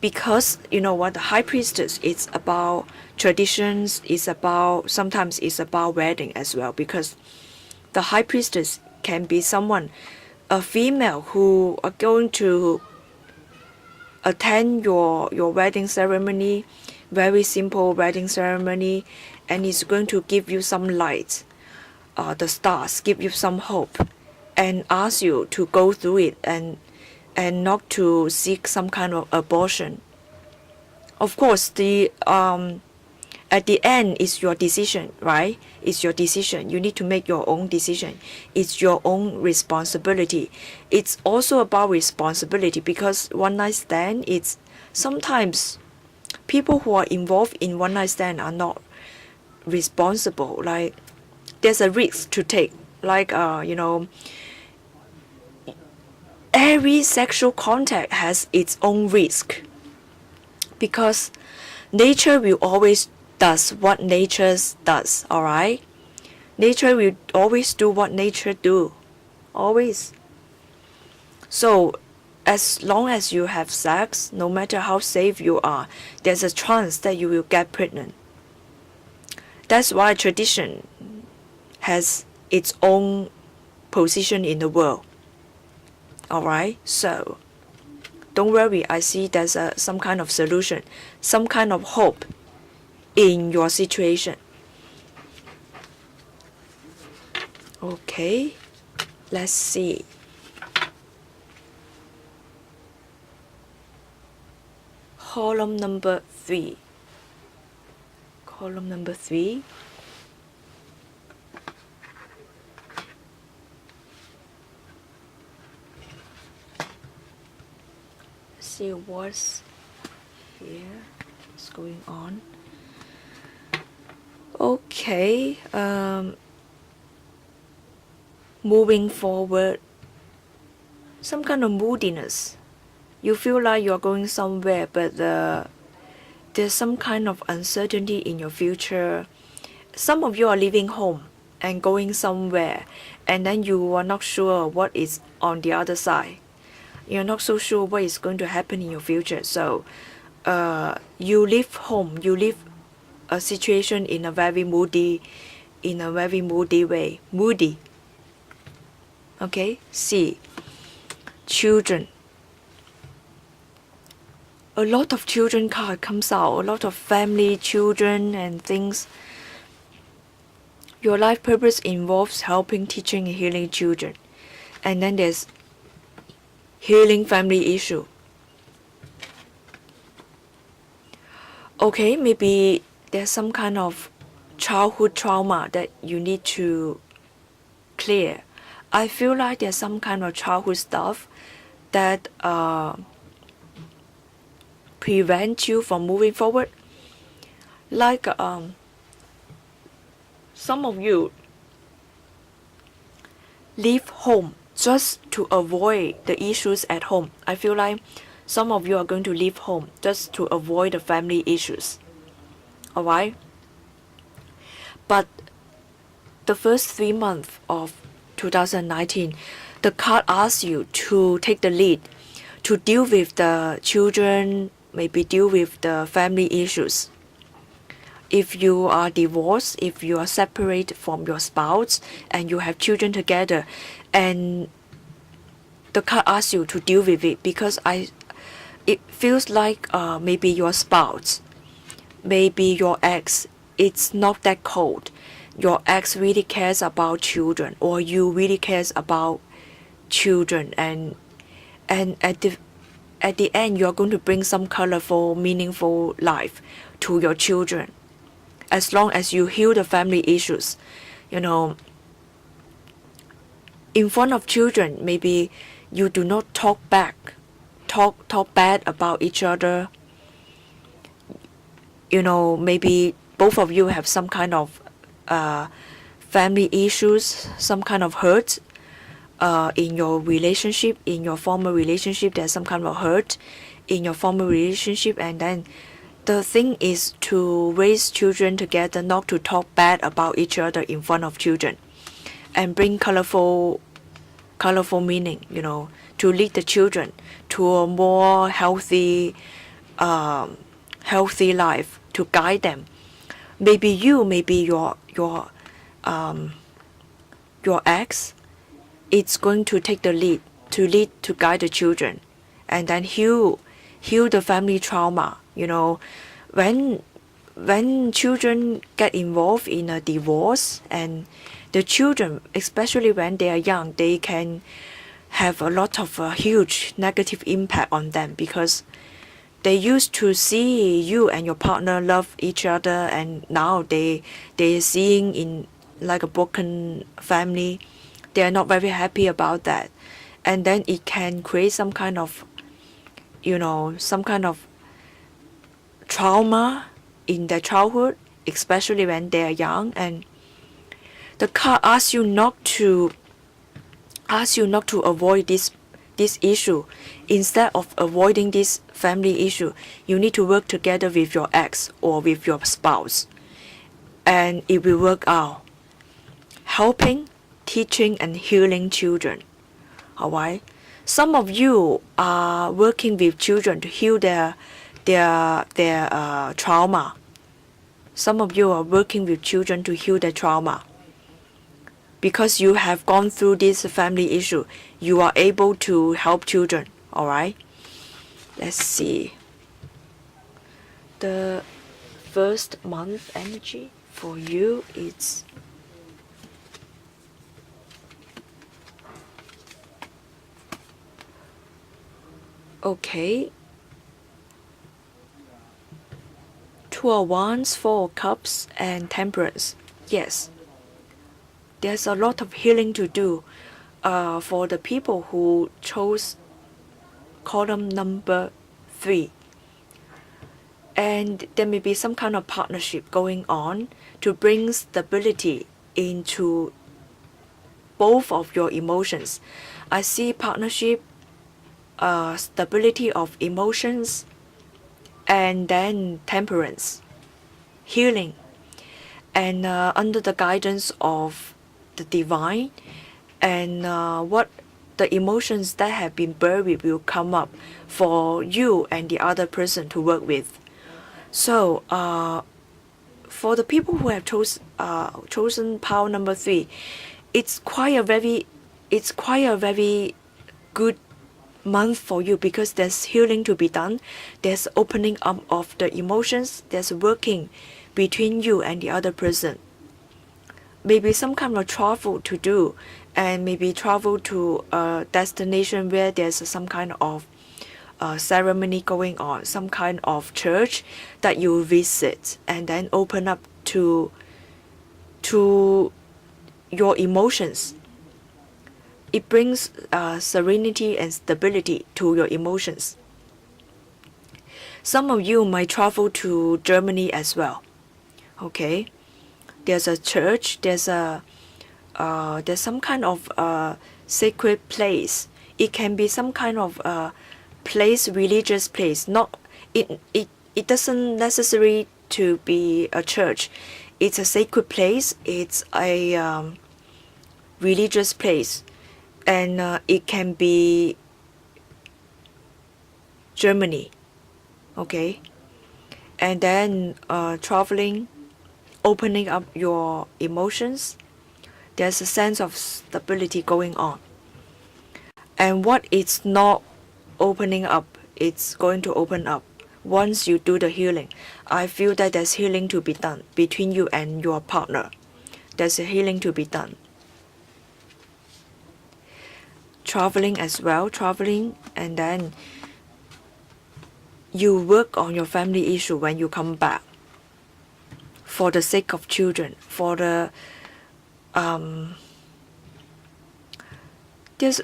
Because, you know what, the High Priestess, it's about traditions, sometimes it's about wedding as well. Because the High Priestess can be someone, a female who are going to attend your wedding ceremony, very simple wedding ceremony, and it's going to give you some light. The stars give you some hope and ask you to go through it and not to seek some kind of abortion. Of course, at the end, it's your decision, right? It's your decision. You need to make your own decision. It's your own responsibility. It's also about responsibility because one night stand, it's sometimes people who are involved in one night stand are not responsible. Like, there's a risk to take. Like, every sexual contact has its own risk because nature will always does what nature does, alright? Nature will always do what nature do. Always. So, as long as you have sex, no matter how safe you are, there's a chance that you will get pregnant. That's why tradition has its own position in the world. Alright? So, don't worry, I see there's some kind of solution, some kind of hope in your situation. Okay, let's see. Column number 3. Column number 3. Let's see what's here, what's going on. Okay, moving forward, some kind of moodiness. You feel like you're going somewhere, but there's some kind of uncertainty in your future. Some of you are leaving home and going somewhere, and then you are not sure what is on the other side. You're not so sure what is going to happen in your future. So you leave home, you leave a situation in a very moody way. Moody. Okay? C. Children. A lot of children card comes out, a lot of family, children and things. Your life purpose involves helping, teaching, and healing children. And then there's healing family issue. Okay, maybe there's some kind of childhood trauma that you need to clear. I feel like there's some kind of childhood stuff that prevent you from moving forward. Like some of you leave home just to avoid the issues at home. I feel like some of you are going to leave home just to avoid the family issues. Alright? But the first 3 months of 2019, the card asks you to take the lead, to deal with the children, maybe deal with the family issues. If you are divorced, if you are separated from your spouse and you have children together, and the card asks you to deal with it, because it feels like maybe your spouse, maybe your ex, it's not that cold. Your ex really cares about children, or you really cares about children, and at the end you're going to bring some colorful, meaningful life to your children. As long as you heal the family issues, you know, in front of children, maybe you do not talk bad about each other. You know, maybe both of you have some kind of family issues, some kind of hurt in your relationship, in your former relationship. There's some kind of hurt in your former relationship, and then the thing is to raise children together, not to talk bad about each other in front of children, and bring colorful meaning, you know, to lead the children to a more healthy life, to guide them. Maybe your ex, it's going to take the lead to guide the children, and then heal the family trauma. You know, when children get involved in a divorce, and the children, especially when they are young, they can have a lot of huge negative impact on them, because they used to see you and your partner love each other, and now they're seeing in like a broken family. They are not very happy about that, and then it can create some kind of, you know, some kind of trauma in their childhood, especially when they are young. And the card asks you not to avoid this issue. Instead of avoiding this family issue, you need to work together with your ex or with your spouse, and it will work out. Helping, teaching, and healing children. Alright? Some of you are working with children to heal their trauma. Some of you are working with children to heal their trauma. Because you have gone through this family issue, you are able to help children. Alright? Let's see. The first month energy for you is okay. 2 of Wands, 4 of Cups, and Temperance. Yes, there's a lot of healing to do for the people who chose column number 3. And there may be some kind of partnership going on to bring stability into both of your emotions. I see partnership, stability of emotions, and then temperance, healing, and under the guidance of the divine. And what the emotions that have been buried will come up for you and the other person to work with. So for the people who have chosen power number 3, it's quite a very good month for you, because there's healing to be done, there's opening up of the emotions, there's working between you and the other person. Maybe some kind of travel to do, and maybe travel to a destination where there's some kind of ceremony going on, some kind of church that you visit, and then open up to your emotions. It brings serenity and stability to your emotions. Some of you might travel to Germany as well. Okay, there's a church, there's some kind of sacred place. It can be some kind of place, religious place. Not it doesn't necessarily to be a church. It's a sacred place. It's a religious place, and it can be Germany. Okay, and then traveling, opening up your emotions. There's a sense of stability going on. And what it's not opening up, it's going to open up once you do the healing. I feel that there's healing to be done between you and your partner. There's a healing to be done. Traveling as well, and then you work on your family issue when you come back, for the sake of children, for the there's,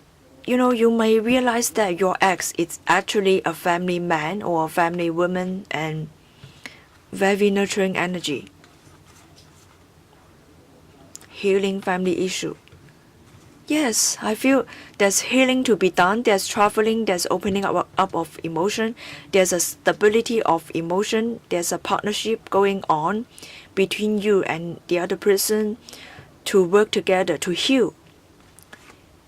you may realize that your ex is actually a family man or a family woman, and very nurturing energy. Healing family issue. Yes, I feel there's healing to be done. There's traveling, there's opening up of emotion, there's a stability of emotion, there's a partnership going on between you and the other person to work together to heal,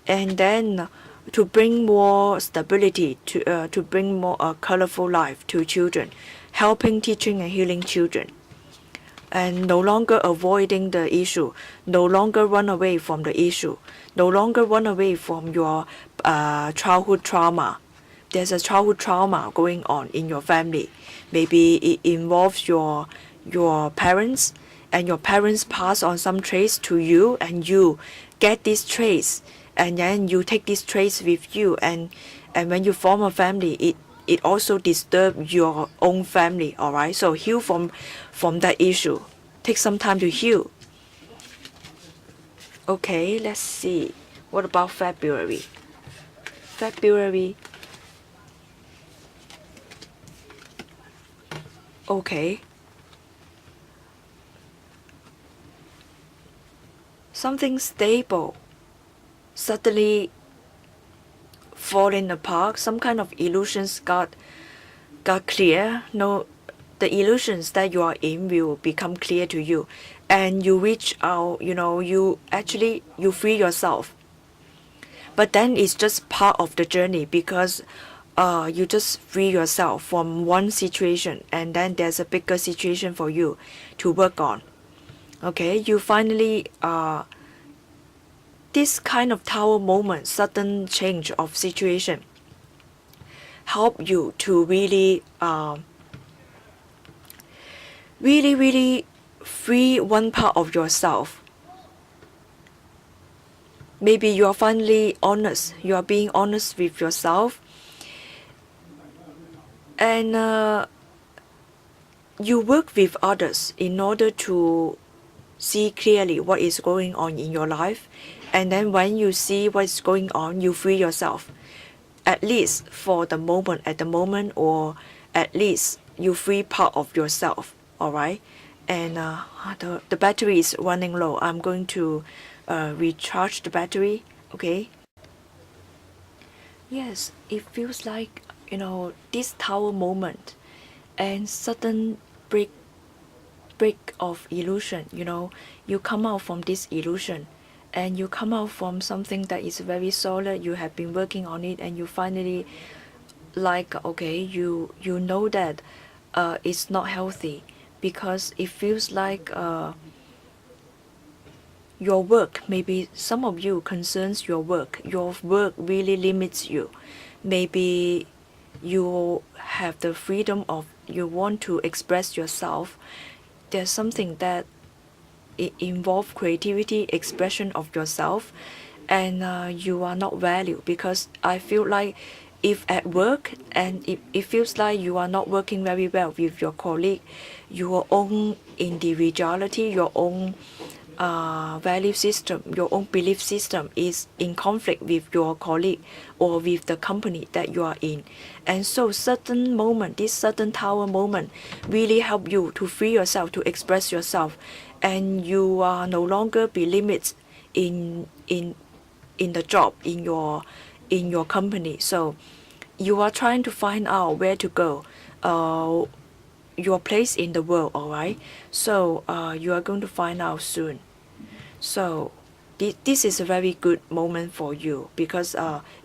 and then to bring more stability, to bring more colorful life to children, helping, teaching, and healing children. And no longer avoiding the issue, no longer run away from the issue, no longer run away from your childhood trauma. There's a childhood trauma going on in your family. Maybe it involves your parents, and your parents pass on some traits to you, and you get these traits, and then you take these traits with you, and when you form a family, it also disturbs your own family. All right, so heal from that issue. Take some time to heal. Okay, let's see. What about February? Okay. Something stable suddenly falling apart. Some kind of illusions got clear. No, the illusions that you are in will become clear to you, and you reach out. You free yourself. But then it's just part of the journey, because you just free yourself from one situation, and then there's a bigger situation for you to work on. Okay, you finally this kind of tower moment, sudden change of situation, help you to really really free one part of yourself. Maybe you are finally honest. You are being honest with yourself, and you work with others in order to see clearly what is going on in your life. And then when you see what's going on, you free yourself, at least for the moment, or at least you free part of yourself. All right, and the battery is running low. I'm going to recharge the battery. Okay. Yes, it feels like this tower moment and sudden break of illusion. You come out from this illusion, and you come out from something that is very solid, you have been working on it, and you finally like, okay, you know that it's not healthy, because it feels like your work, maybe some of you concerns your work really limits you. Maybe you have the freedom of, you want to express yourself. There's something that it involve creativity, expression of yourself, and you are not valued, because I feel like if at work and it feels like you are not working very well with your colleague, your own individuality, your own value system, your own belief system is in conflict with your colleague or with the company that you are in. And so certain moment, this certain tower moment really help you to free yourself, to express yourself, and you are no longer be limited in the job, in your company. So you are trying to find out where to go, your place in the world, all right? So you are going to find out soon. So this is a very good moment for you, because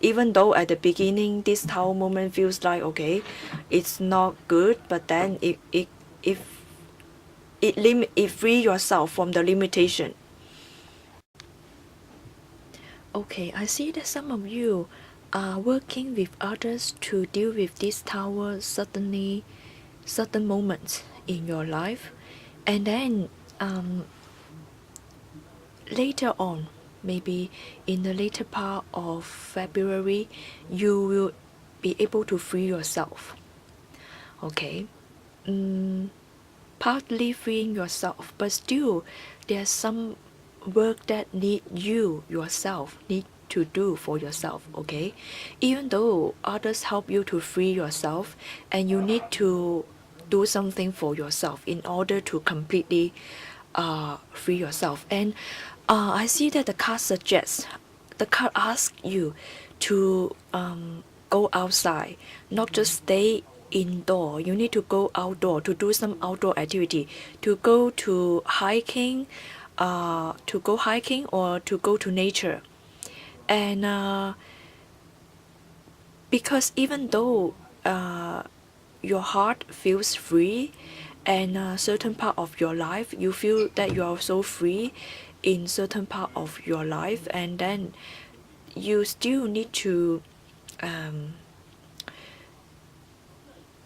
even though at the beginning this tower moment feels like, okay, it's not good, but then it free yourself from the limitation. Okay, I see that some of you are working with others to deal with this tower, certainly certain moments in your life, and then later on, maybe in the later part of February, you will be able to free yourself. Okay, partly freeing yourself, but still there's some work that you yourself need to do for yourself. Okay, even though others help you to free yourself, and you need to do something for yourself in order to completely free yourself. And I see that the card suggests, the card asks you to go outside, not just stay indoor. You need to go outdoor to do some outdoor activity, to go to hiking, or to go to nature. And because even though your heart feels free, and a certain part of your life you feel that you are so free in certain part of your life, and then you still need to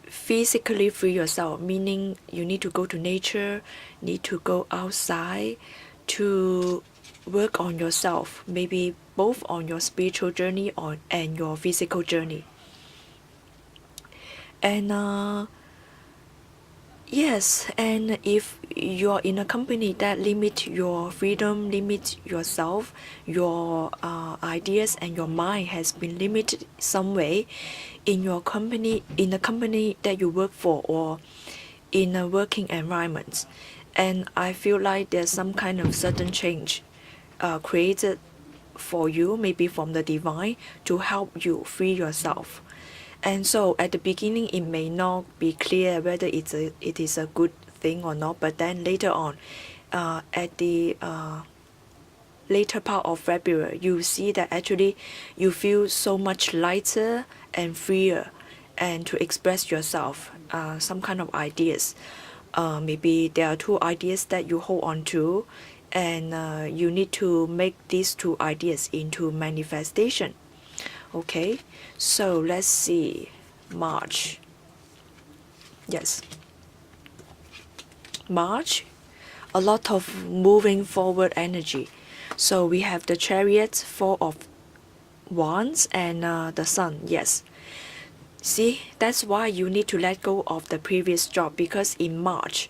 physically free yourself, meaning you need to go to nature, need to go outside to work on yourself, maybe both on your spiritual journey and your physical journey. And yes, and if you're in a company that limit your freedom, limit yourself, your ideas and your mind has been limited some way in your company, in the company that you work for, or in a working environment, and I feel like there's some kind of sudden change created for you, maybe from the divine, to help you free yourself. And so at the beginning it may not be clear whether it is a good thing or not, but then later on, at the later part of February, you see that actually you feel so much lighter and freer, and to express yourself, some kind of ideas. Maybe there are two ideas that you hold on to, and you need to make these two ideas into manifestation. Okay, so let's see, March. Yes, March, a lot of moving forward energy. So we have the Chariot, Four of Wands, and the Sun. Yes. See, that's why you need to let go of the previous job, because in March,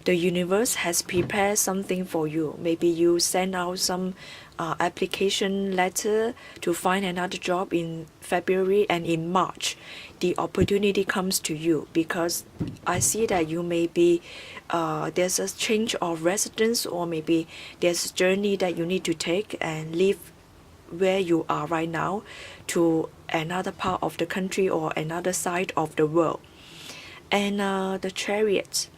the universe has prepared something for you. Maybe you send out some application letter to find another job in February, and in March the opportunity comes to you, because I see that you may be there's a change of residence, or maybe there's a journey that you need to take and leave where you are right now to another part of the country or another side of the world. And the Chariot,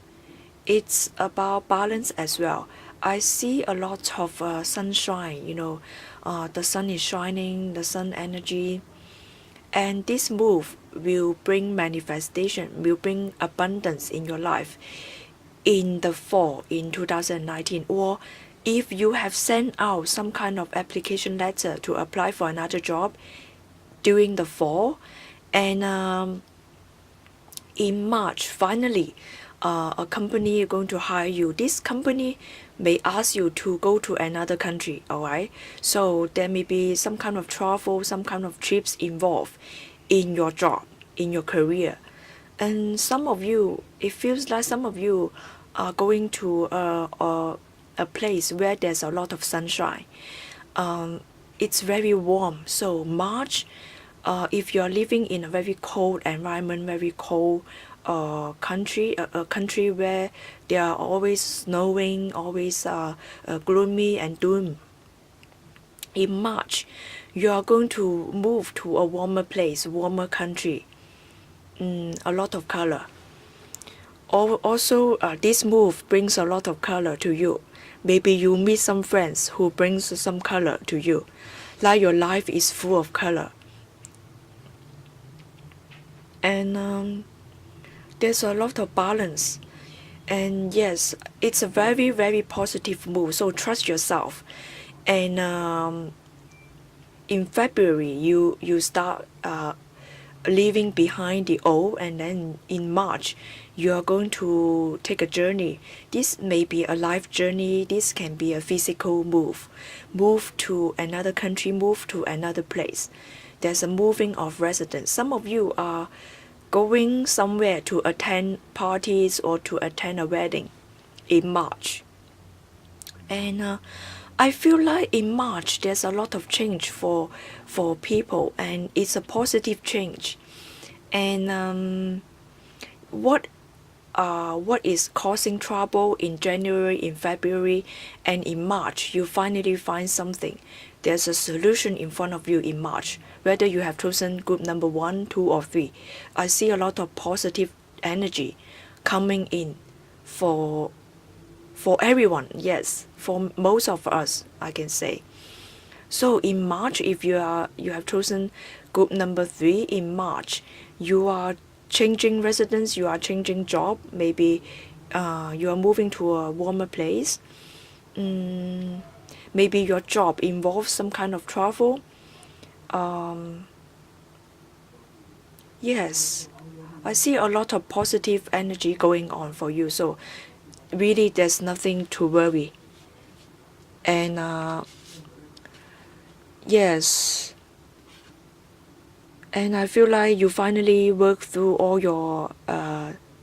it's about balance as well. I see a lot of sunshine, the sun is shining, the sun energy, and this move will bring manifestation, will bring abundance in your life in the fall in 2019. Or if you have sent out some kind of application letter to apply for another job during the fall, and in March, finally, a company is going to hire you. This company may ask you to go to another country, all right? So there may be some kind of travel, some kind of trips involved in your job, in your career. And some of you, it feels like some of you are going to a place where there's a lot of sunshine. It's very warm. So March, if you're living in a very cold environment, very cold country, a country where there are always snowing, always gloomy and doom, in March, you are going to move to a warmer place, warmer country, a lot of color. Also, this move brings a lot of color to you. Maybe you meet some friends who brings some color to you. Like your life is full of color. And there's a lot of balance. And yes, it's a very, very positive move. So trust yourself. And in February, you start leaving behind the old, and then in March you are going to take a journey. This may be a life journey, this can be a physical move to another country, move to another place. There's a moving of residence. Some of you are going somewhere to attend parties or to attend a wedding in March. And I feel like in March there's a lot of change for people, and it's a positive change. And what is causing trouble in January, in February, and in March, you finally find something. There's a solution in front of you in March. Whether you have chosen group number 1, 2, or 3, I see a lot of positive energy coming in for everyone. Yes, for most of us, I can say. So in March, if you have chosen group number 3 in March, you are changing residence, you are changing job, maybe you are moving to a warmer place. Maybe your job involves some kind of travel. Yes, I see a lot of positive energy going on for you. So really, there's nothing to worry. And yes, and I feel like you finally work through all your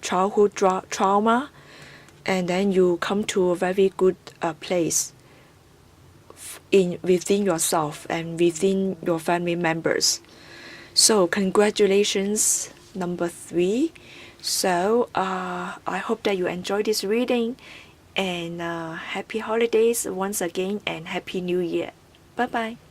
childhood trauma, and then you come to a very good place within yourself and within your family members. So congratulations, number 3. So I hope that you enjoy this reading, and happy holidays once again, and happy new year. Bye bye.